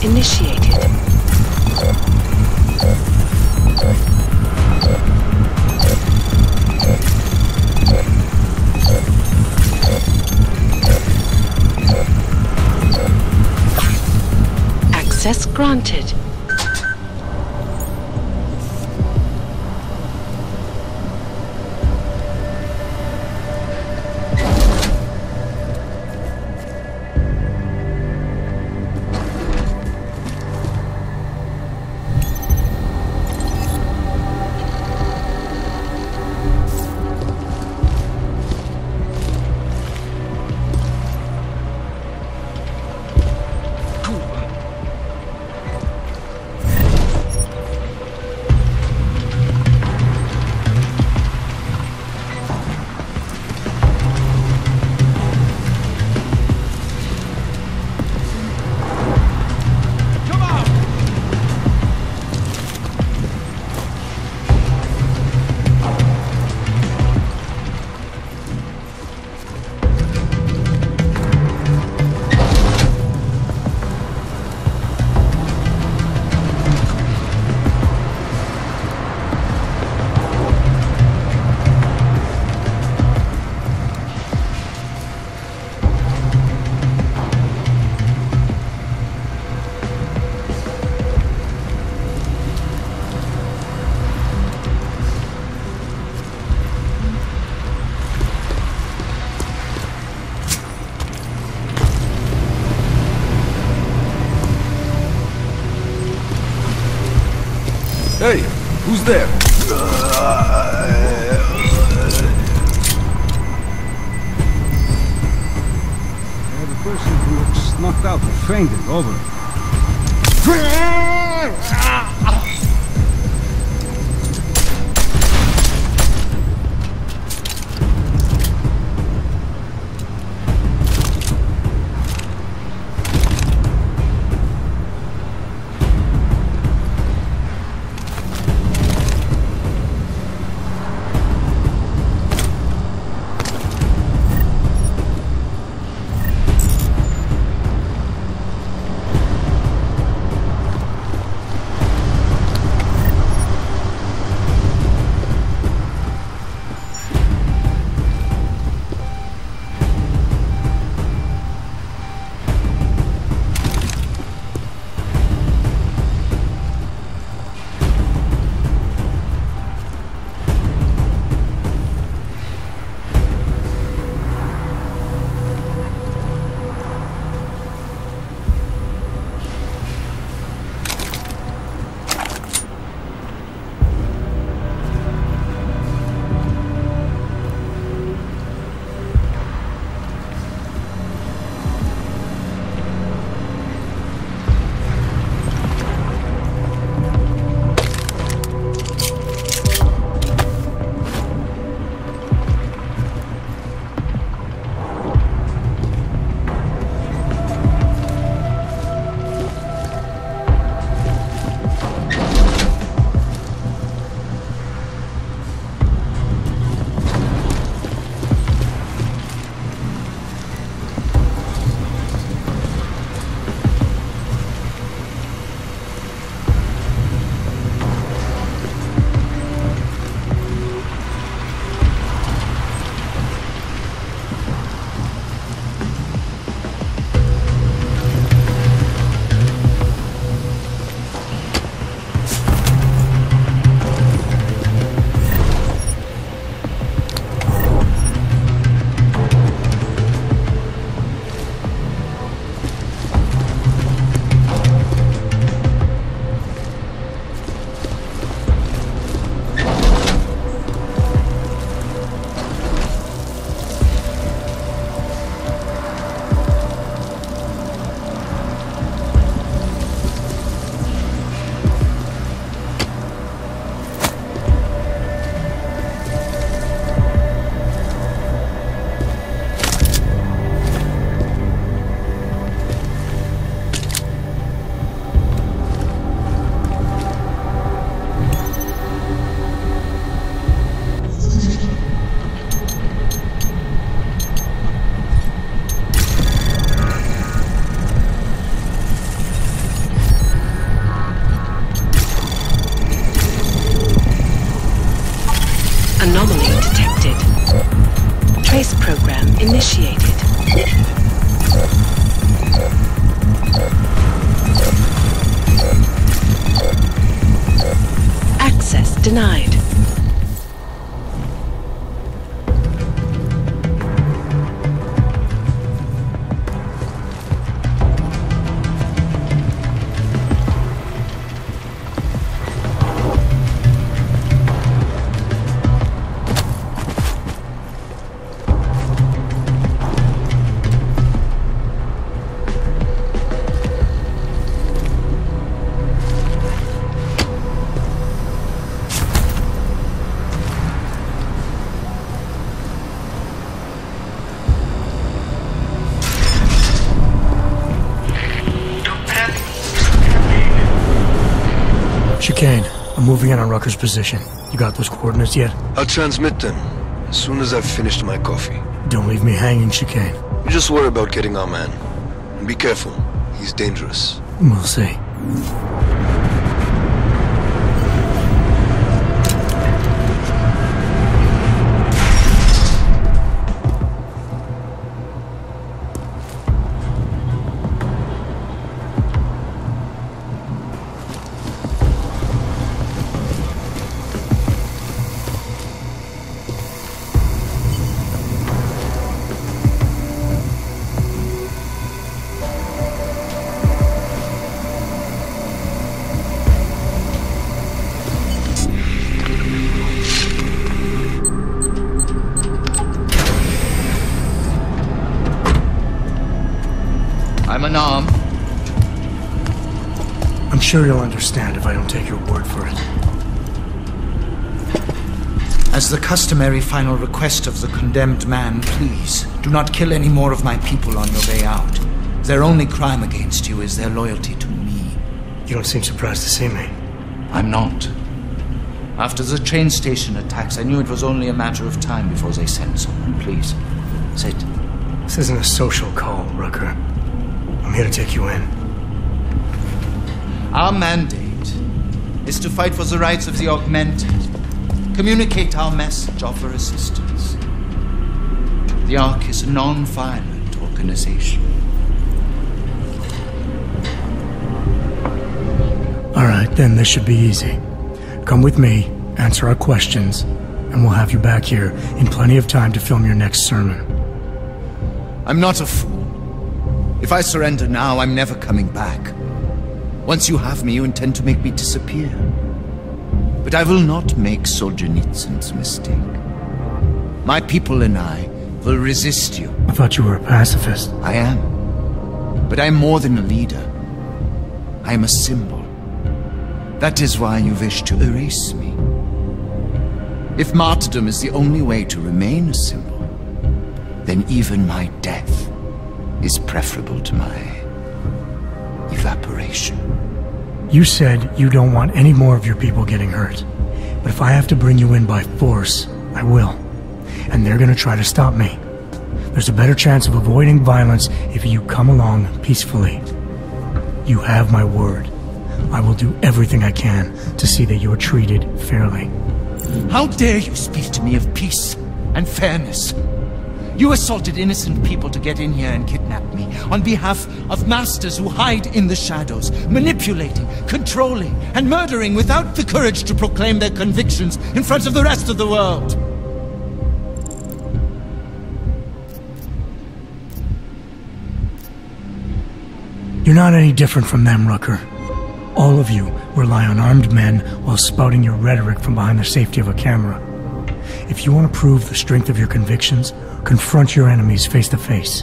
initiated. Access granted. Hey, who's there? I have a person who looks knocked out or fainted. Over. Anomaly detected. Trace program initiated. Access denied. Chicane, I'm moving in on Rucker's position. You got those coordinates yet? I'll transmit them as soon as I've finished my coffee. Don't leave me hanging, Chicane. You just worry about getting our man. And be careful. He's dangerous. We'll see. I'm unarmed. I'm sure you'll understand if I don't take your word for it. As the customary final request of the condemned man, please, do not kill any more of my people on your way out. Their only crime against you is their loyalty to me. You don't seem surprised to see me. I'm not. After the train station attacks, I knew it was only a matter of time before they sent someone. Please, sit. This isn't a social call, Rucker. I'm here to take you in. Our mandate is to fight for the rights of the augmented. Communicate our message, offer assistance. The Ark is a non-violent organization. Alright, then this should be easy. Come with me, answer our questions, and we'll have you back here in plenty of time to film your next sermon. I'm not a fool. If I surrender now, I'm never coming back. Once you have me, you intend to make me disappear. But I will not make Solzhenitsyn's mistake. My people and I will resist you. I thought you were a pacifist. I am. But I'm more than a leader. I am a symbol. That is why you wish to erase me. If martyrdom is the only way to remain a symbol, then even my death is preferable to my evaporation. You said you don't want any more of your people getting hurt. But if I have to bring you in by force, I will. And they're gonna try to stop me. There's a better chance of avoiding violence if you come along peacefully. You have my word. I will do everything I can to see that you are treated fairly. How dare you speak to me of peace and fairness? You assaulted innocent people to get in here and kidnap me on behalf of masters who hide in the shadows, manipulating, controlling, and murdering without the courage to proclaim their convictions in front of the rest of the world. You're not any different from them, Rucker. All of you rely on armed men while spouting your rhetoric from behind the safety of a camera. If you want to prove the strength of your convictions, confront your enemies face to face.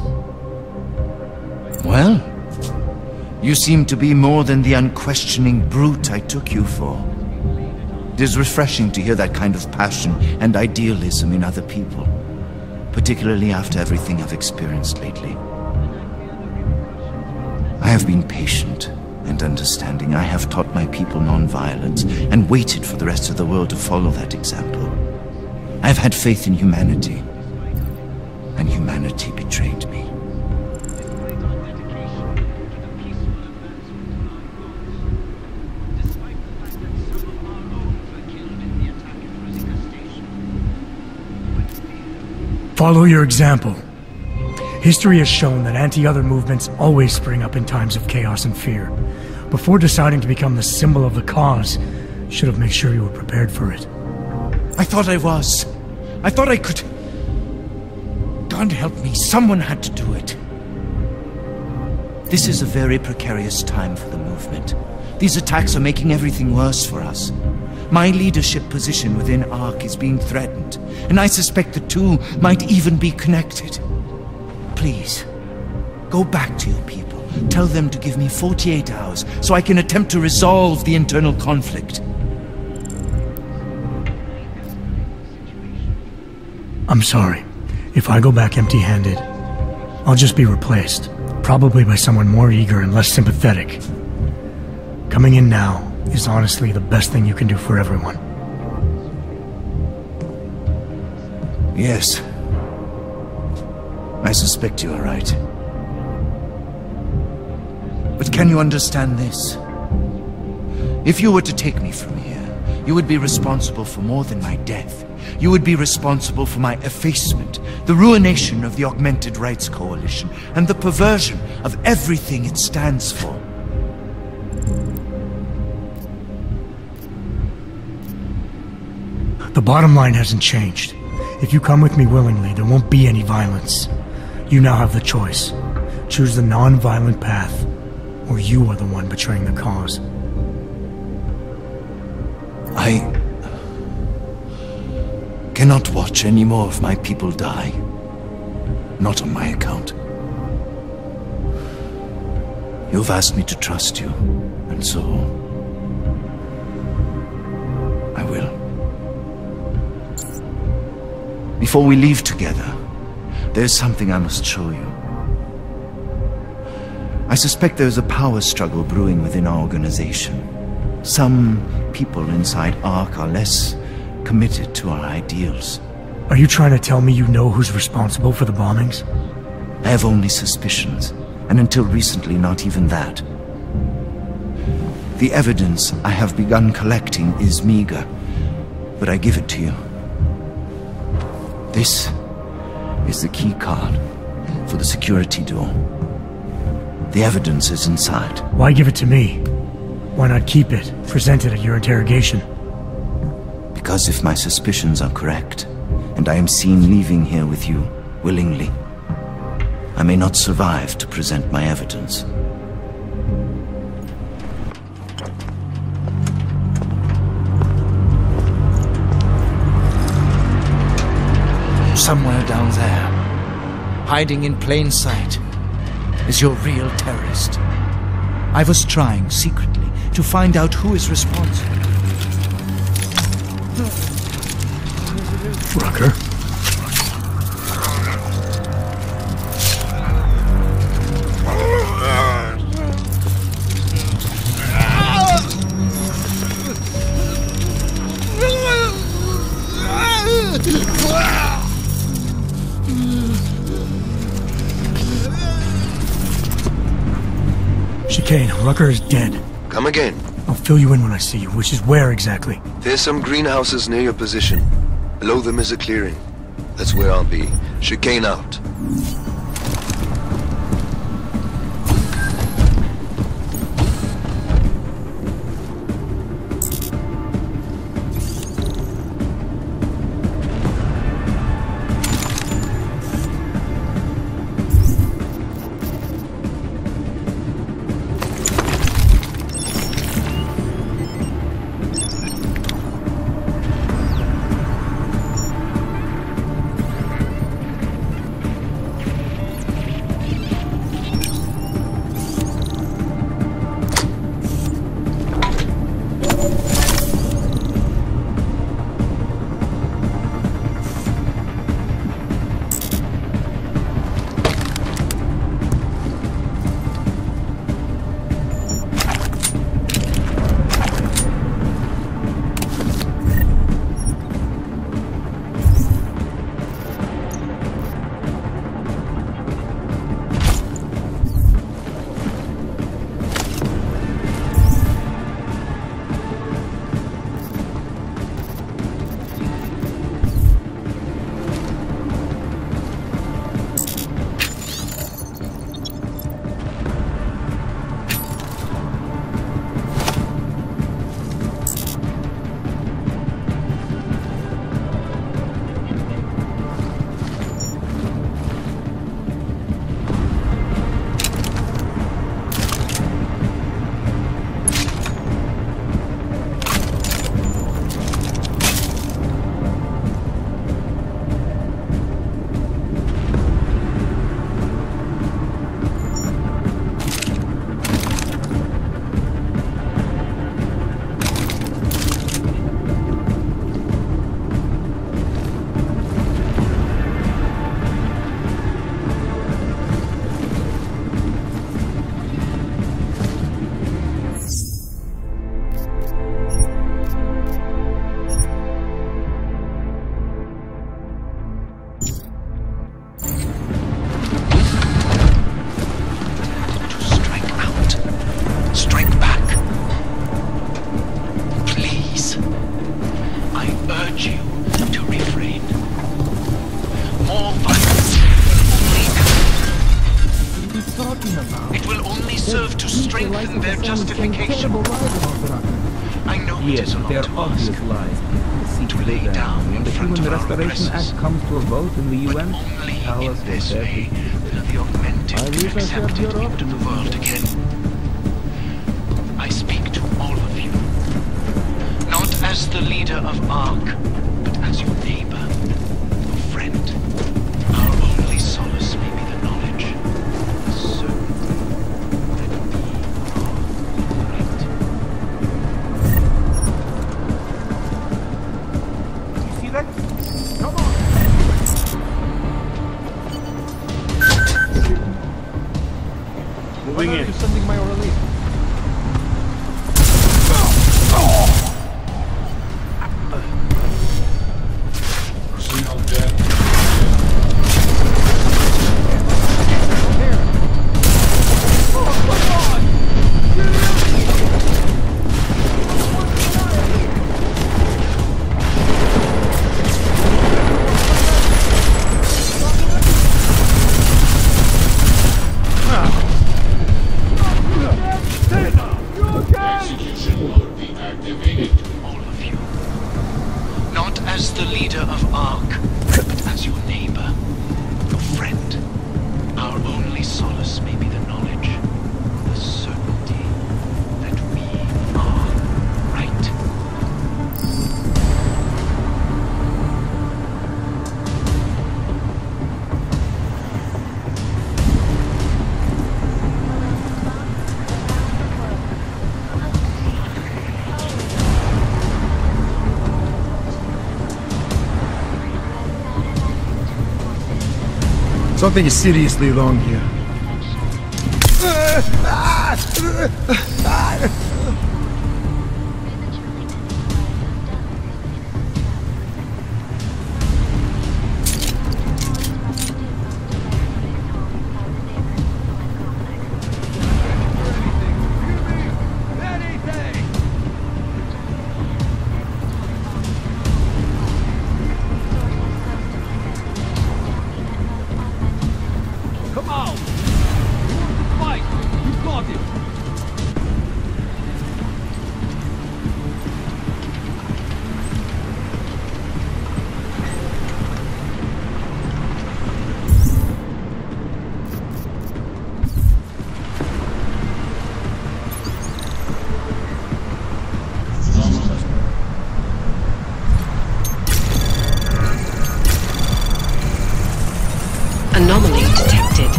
Well, you seem to be more than the unquestioning brute I took you for. It is refreshing to hear that kind of passion and idealism in other people, particularly after everything I've experienced lately. I have been patient and understanding. I have taught my people non-violence and waited for the rest of the world to follow that example. I've had faith in humanity, and humanity betrayed me. Follow your example. History has shown that anti-other movements always spring up in times of chaos and fear. Before deciding to become the symbol of the cause, you should have made sure you were prepared for it. I thought I was. I thought I could... God help me, someone had to do it. This is a very precarious time for the movement. These attacks are making everything worse for us. My leadership position within ARC is being threatened, and I suspect the two might even be connected. Please, go back to your people. Tell them to give me 48 hours so I can attempt to resolve the internal conflict. I'm sorry. If I go back empty-handed, I'll just be replaced. Probably by someone more eager and less sympathetic. Coming in now is honestly the best thing you can do for everyone. Yes. I suspect you are right. But can you understand this? If you were to take me from here, you would be responsible for more than my death. You would be responsible for my effacement, the ruination of the Augmented Rights Coalition, and the perversion of everything it stands for. The bottom line hasn't changed. If you come with me willingly, there won't be any violence. You now have the choice. Choose the non-violent path, or you are the one betraying the cause. I cannot watch any more of my people die. Not on my account. You've asked me to trust you, and so I will. Before we leave together, there's something I must show you. I suspect there's a power struggle brewing within our organization. Some people inside ARC are less committed to our ideals. Are you trying to tell me you know who's responsible for the bombings? I have only suspicions, and until recently not even that. The evidence I have begun collecting is meager, but I give it to you. This is the key card for the security door. The evidence is inside. Why give it to me? Why not keep it, present it at your interrogation? Because if my suspicions are correct, and I am seen leaving here with you willingly, I may not survive to present my evidence. Somewhere down there, hiding in plain sight, is your real terrorist. I was trying secretly to find out who is responsible. Rucker? Chicane, Rucker is dead. Come again. I'll fill you in when I see you, which is where exactly? There's some greenhouses near your position. Below them is a clearing. That's where I'll be. Chicane out. even their justification. I know it is a lot to ask. To lay down in front of our oppressors. comes to a vote in the UN, Only in this way will the augmented be accepted into the world again. I speak to all of you. Not as the leader of ARC, but as your neighbor, your friend. Our only solace may be the knowledge, the certainty that we are right. You see that? Come on! Moving in. Sending my relief. Not as the leader of ARC, but as your neighbor, your friend. Our only solace may be the knowledge, the certainty that we are right. Something is seriously wrong here. Come on! You want to fight? You got it! Anomaly detected.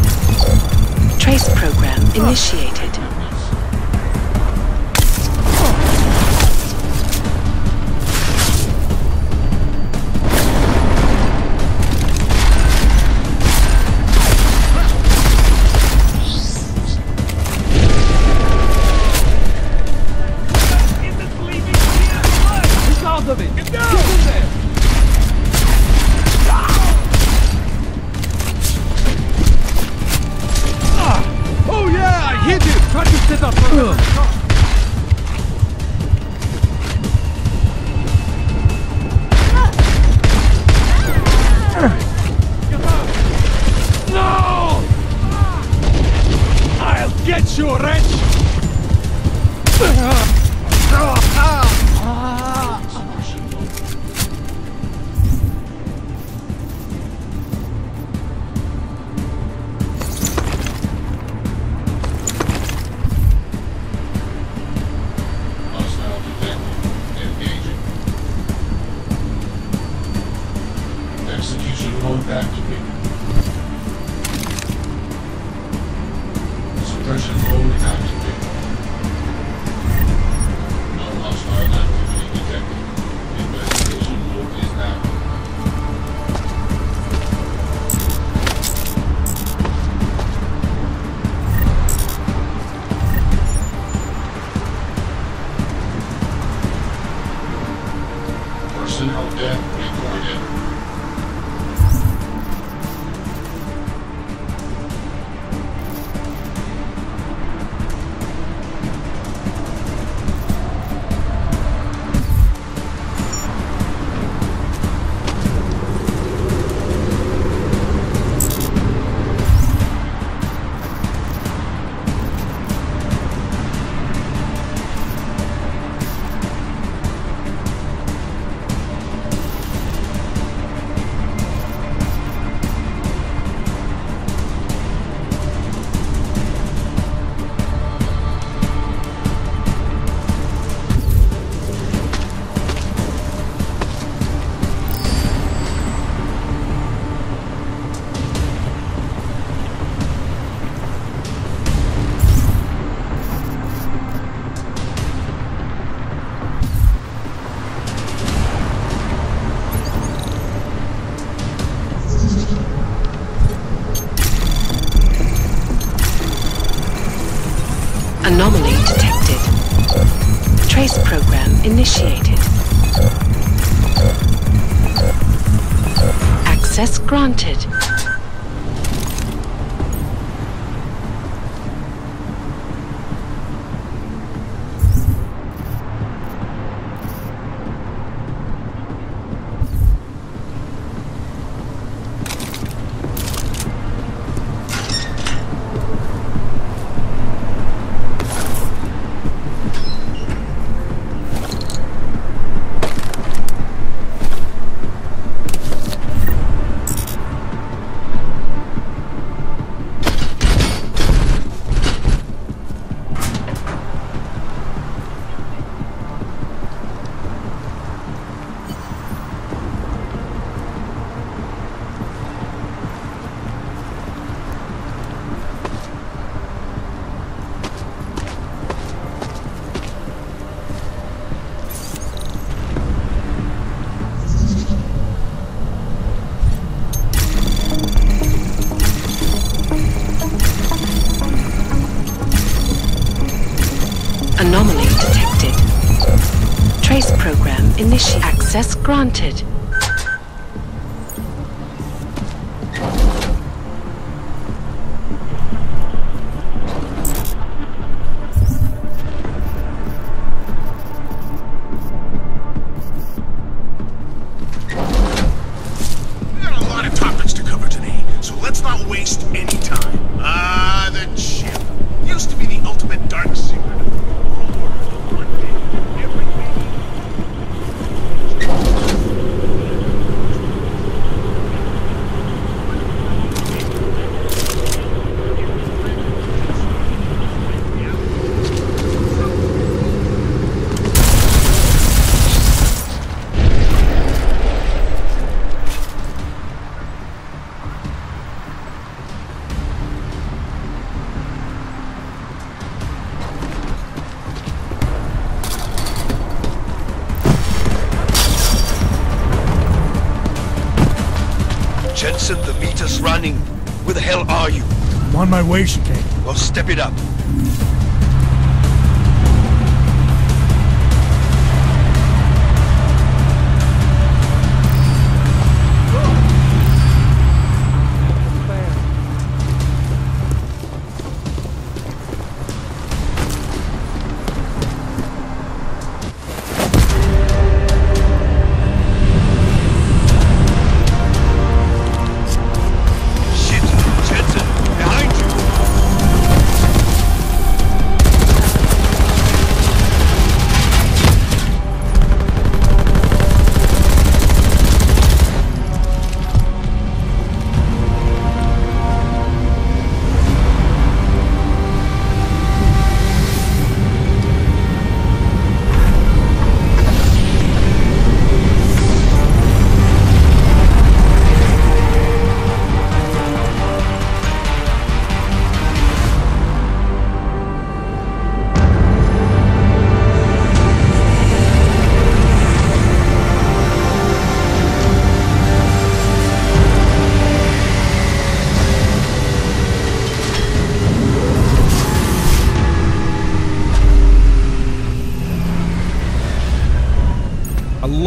Trace program initiated. He's out of it! Get down! Get in there! Oh yeah, I hit him! Try to sit up for a No! I'll get you, wretch! Execution mode activated. Suppression mode activated. No hostile activity detected. Investigation mode is active. Personnel death recorded. Trace program initiated. Access granted. Anomaly detected. Trace program initiated. Access granted. Jensen, the meter's running. Where the hell are you? I'm on my way, Chicane. Well, step it up.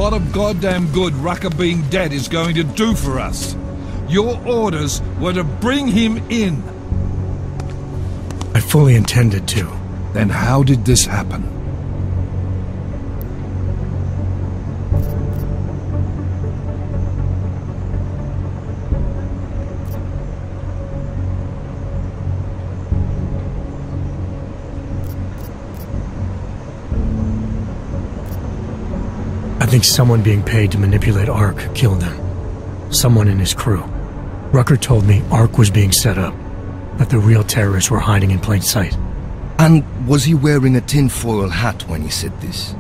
What of goddamn good Rucker being dead is going to do for us. Your orders were to bring him in. I fully intended to. Then how did this happen? I think someone being paid to manipulate ARC killed him. Someone in his crew. Rucker told me ARC was being set up, that the real terrorists were hiding in plain sight. And was he wearing a tinfoil hat when he said this?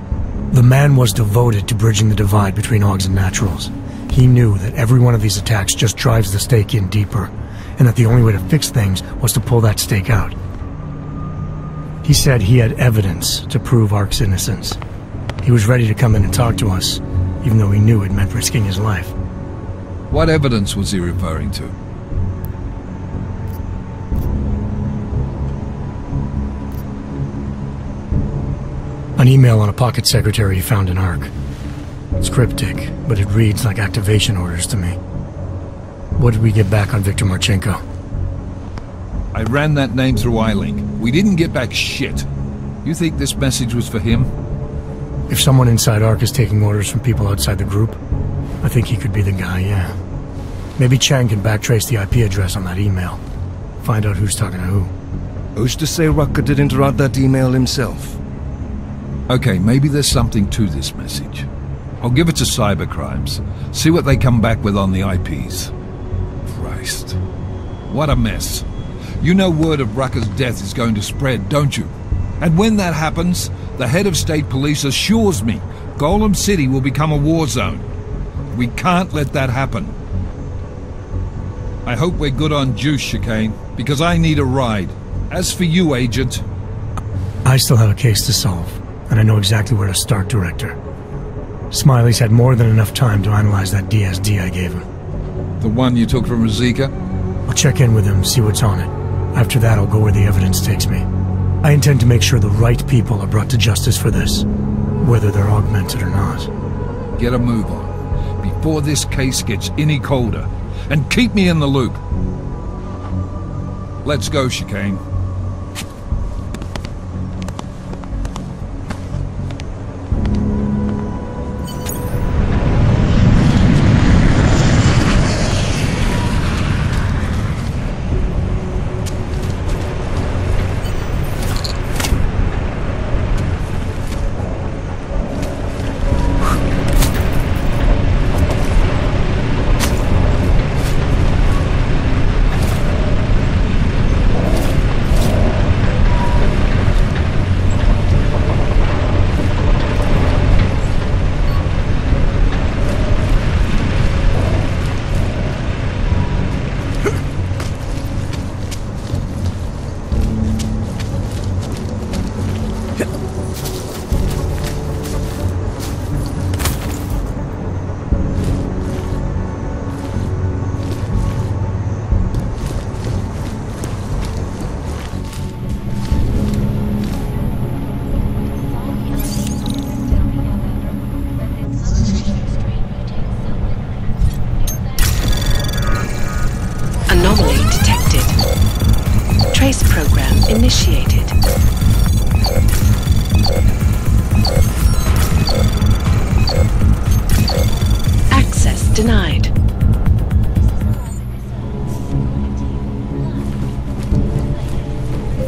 The man was devoted to bridging the divide between Augs and Naturals. He knew that every one of these attacks just drives the stake in deeper, and that the only way to fix things was to pull that stake out. He said he had evidence to prove ARC's innocence. He was ready to come in and talk to us, even though he knew it meant risking his life. What evidence was he referring to? An email on a pocket secretary he found in ARC. It's cryptic, but it reads like activation orders to me. What did we get back on Viktor Marchenko? I ran that name through I-Link. We didn't get back shit. You think this message was for him? If someone inside ARC is taking orders from people outside the group, I think he could be the guy, yeah. Maybe Chang can backtrace the IP address on that email. Find out who's talking to who. Who's to say Rucker didn't write that email himself? Okay, maybe there's something to this message. I'll give it to cybercrimes. See what they come back with on the IPs. Christ. What a mess. You know word of Rucker's death is going to spread, don't you? And when that happens, the head of state police assures me Golem City will become a war zone. We can't let that happen. I hope we're good on juice, Chicane, because I need a ride. As for you, Agent... I still have a case to solve, and I know exactly where to start, Director. Smiley's had more than enough time to analyze that DSD I gave him. The one you took from Ruzicka? I'll check in with him, see what's on it. After that, I'll go where the evidence takes me. I intend to make sure the right people are brought to justice for this, whether they're augmented or not. Get a move on, before this case gets any colder. And keep me in the loop. Let's go, Chicane. Initiated. Access denied.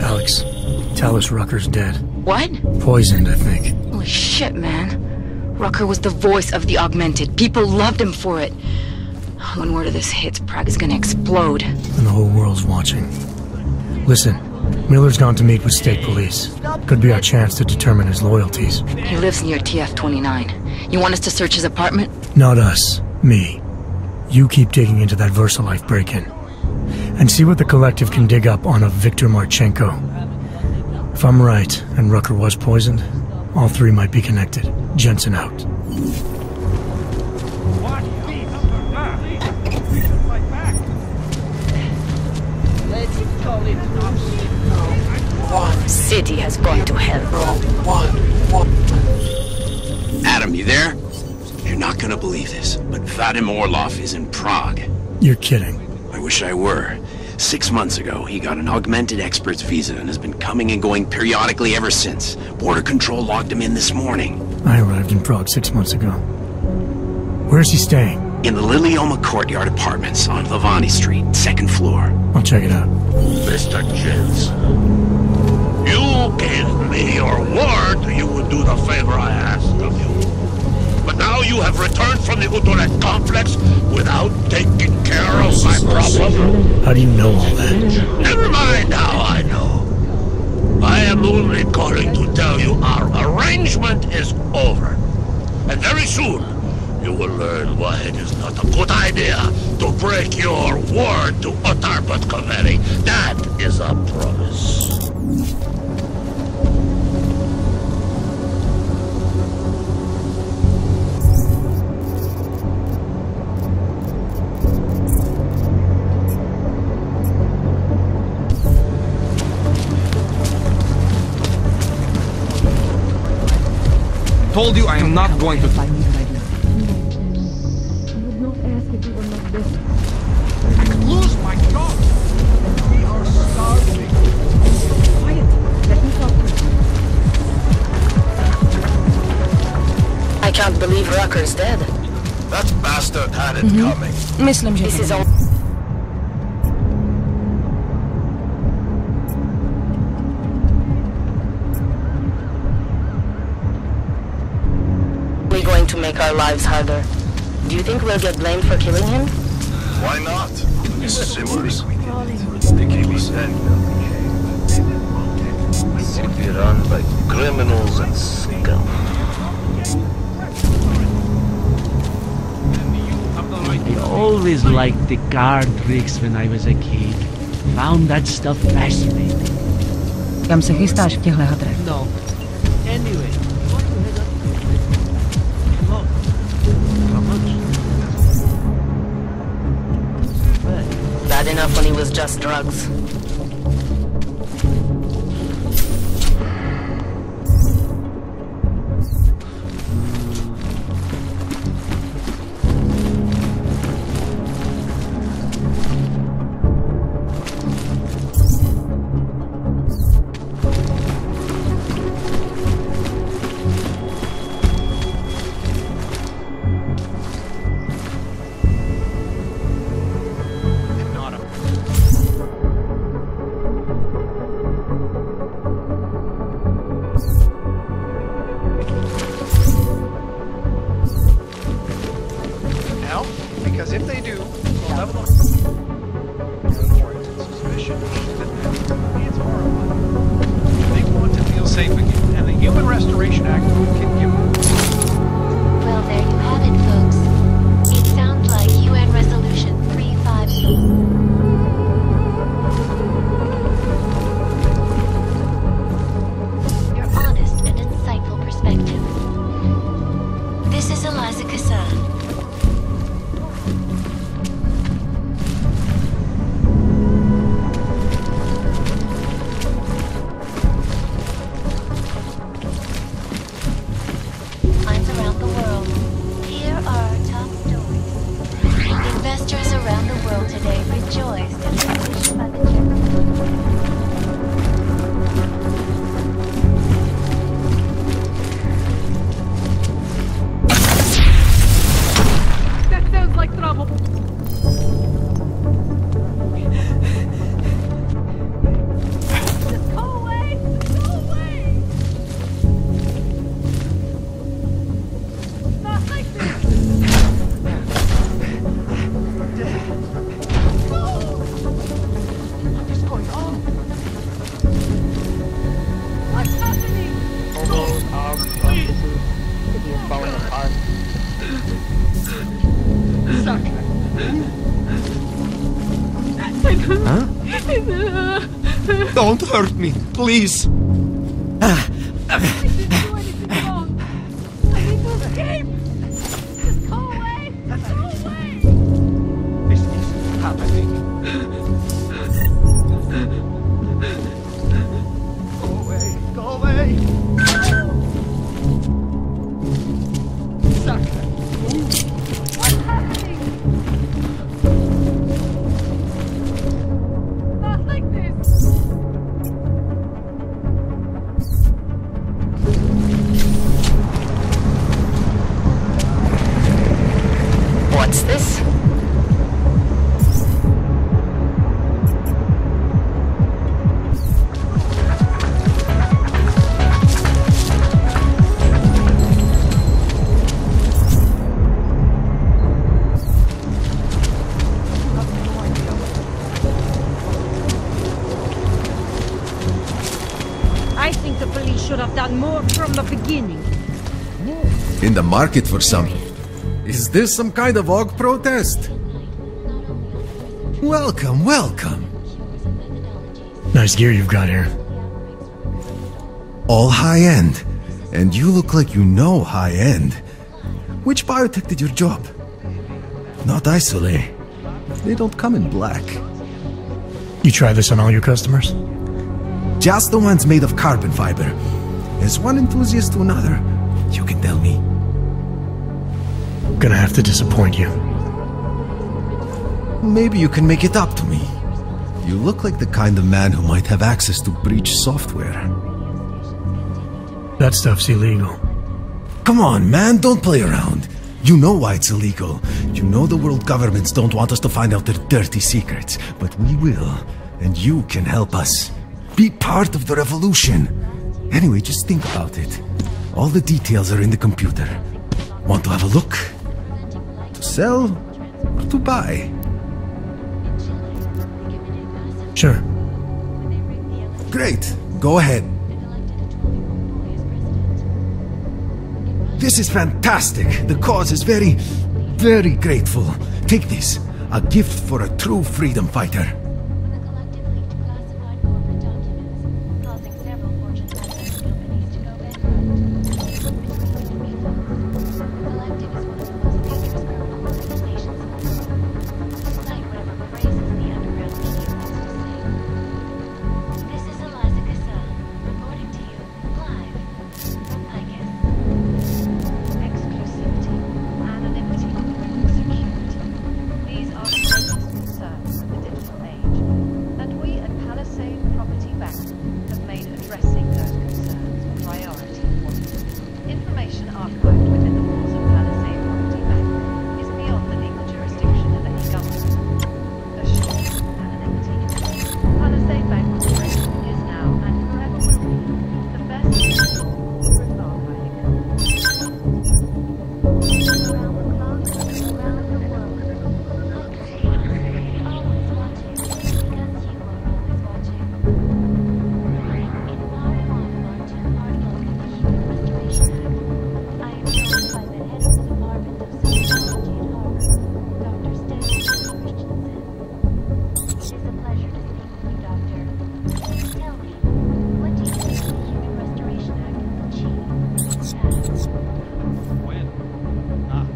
Alex, Talos Rucker's dead. What? Poisoned, I think. Holy shit, man. Rucker was the voice of the augmented. People loved him for it. When word of this hits, Prague is gonna explode. And the whole world's watching. Listen. Miller's gone to meet with state police. Could be our chance to determine his loyalties. He lives near TF-29. You want us to search his apartment? Not us. Me. You keep digging into that VersaLife break-in. And see what the Collective can dig up on a Viktor Marchenko. If I'm right, and Rucker was poisoned, all three might be connected. Jensen out. City has gone to hell. Adam, you there? You're not gonna believe this, but Vadim Orlov is in Prague. You're kidding. I wish I were. 6 months ago, he got an augmented expert's visa and has been coming and going periodically ever since. Border Control logged him in this morning. I arrived in Prague 6 months ago. Where's he staying? In the Lilioma Courtyard Apartments on Lavani Street, 2nd floor. I'll check it out. Mr. Jensen, you gave me your word you would do the favor I asked of you. But now you have returned from the Utolet complex without taking care of my problem. How do you know all that? Never mind how I know. I am only calling to tell you our arrangement is over. And very soon, you will learn why it is not a good idea to break your word to Otar Butkoveri. That is a promise. told you I am not going to... I would not ask if you were not this. Lose my dog! We are starving. Quiet. Let me talk to you. I can't believe Rucker's dead. That bastard had it coming. Myslím, že This is all. We're going to make our lives harder. Do you think we'll get blamed for killing him? Why not? Simply. They keep us in. City run by criminals and scum. I always liked the card tricks when I was a kid. Found that stuff fascinating. Kam se chystáš v těchto hadrech? No. Anyway. Look. How much? Bad enough when he was just drugs. Don't hurt me, please. In the market for some. Is this some kind of org protest? Welcome, welcome. Nice gear you've got here. All high-end. And you look like you know high-end. Which biotech did your job? Not isolate. They don't come in black. You try this on all your customers? Just the ones made of carbon fiber. As one enthusiast to another, You can tell me. Gonna have to disappoint you. Maybe you can make it up to me. You look like the kind of man who might have access to breach software. That stuff's illegal. Come on, man, don't play around. You know why it's illegal. You know the world governments don't want us to find out their dirty secrets. But we will, and you can help us. Be part of the revolution. Anyway, just think about it. All the details are in the computer. Want to have a look? To sell or to buy? Sure. Great. Go ahead. This is fantastic. The cause is very, very grateful. Take this. A gift for a true freedom fighter.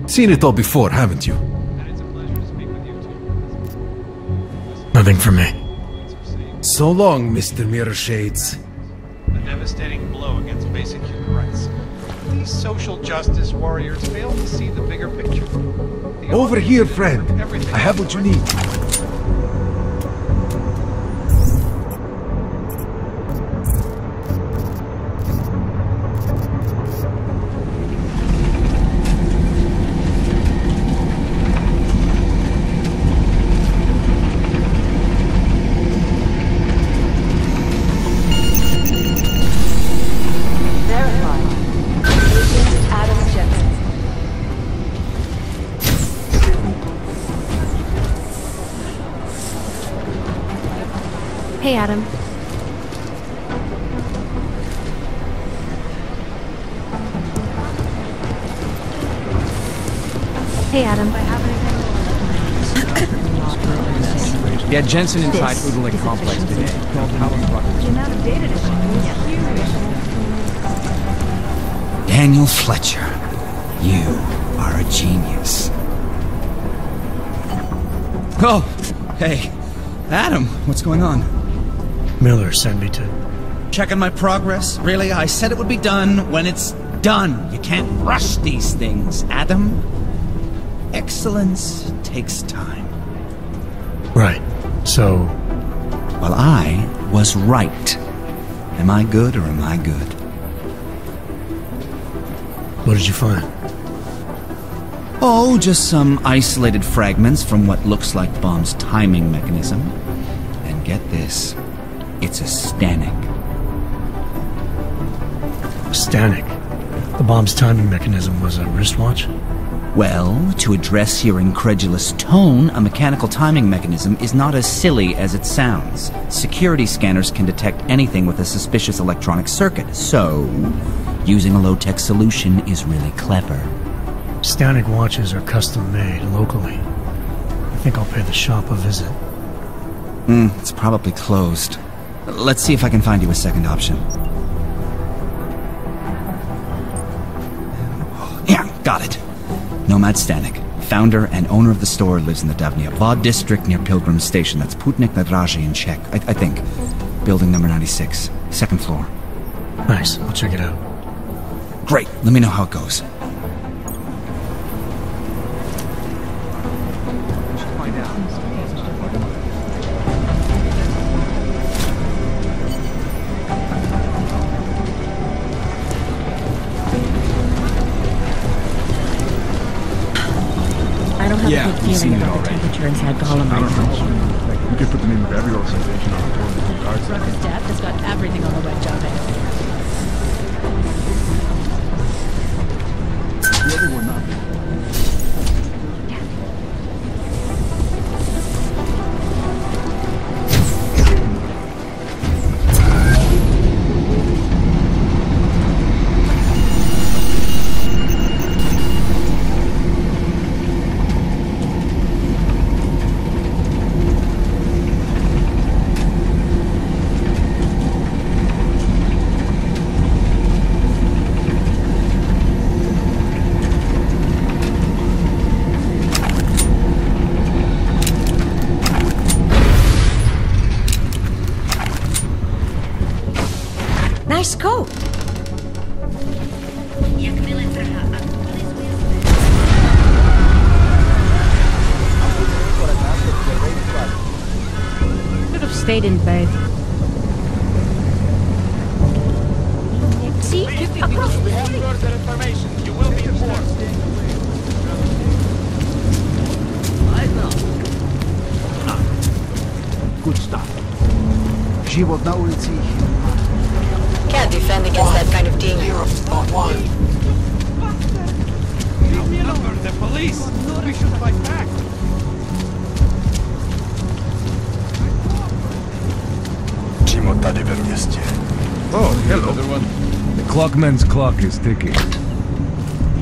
Seen it all before, haven't you? Nothing for me. So long, Mr. Mirror Shades. A devastating blow against basic human rights. These social justice warriors fail to see the bigger picture. Over here, friend. I have what you need. Hey, Adam. Hey, Adam. Yeah, Jensen inside Oodling Complex today. Talos RUCKER. The amount of data to Daniel Fletcher, you are a genius. Oh, hey, Adam, what's going on? Miller sent me to... Checking my progress? Really? I said it would be done when it's done. You can't rush these things, Adam. Excellence takes time. Right. So... Well, I was right. Am I good or am I good? What did you find? Oh, just some isolated fragments from what looks like Bomb's timing mechanism. And get this. It's a Stanek. Stanek? The bomb's timing mechanism was a wristwatch? Well, to address your incredulous tone, a mechanical timing mechanism is not as silly as it sounds. Security scanners can detect anything with a suspicious electronic circuit, so using a low-tech solution is really clever. Stanek watches are custom-made locally. I think I'll pay the shop a visit. It's probably closed. Let's see if I can find you a second option. Yeah, got it. Nomad Stanek, founder and owner of the store, lives in the Davnia Vod district near Pilgrim Station. That's Putnik Nadraji in Czech, I think. Building number 96, second floor. Nice, I'll check it out. Great. Let me know how it goes. Find out. I don't have a good feeling about the temperature inside Golem right now. We could put the name of every organization on the board with the guards. Rucker's death has got everything on the red job. The other one not. Nice coat. Should have stayed in bed. See? Across the street. Further information. You will be informed. Good stuff. Живот на улице. Can't defend against that kind of team. Outnumber the police. We should fight back. Oh, hello. The clockman's clock is ticking.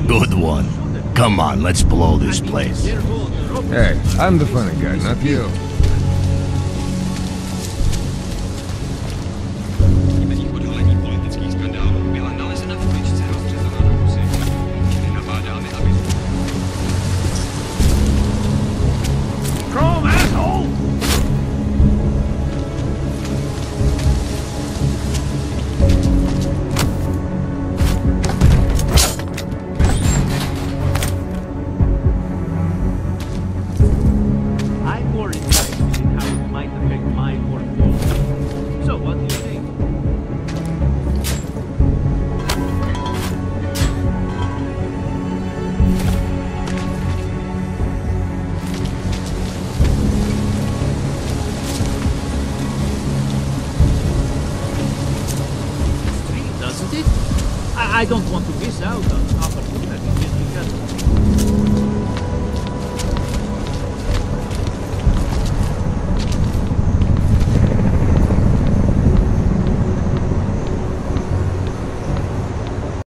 Good one. Come on, let's blow this place. Hey, I'm the funny guy, not you. Chrome, asshole! I'm more interested in how it might affect my portfolio. So, what do you think? Doesn't it? I don't want to miss out on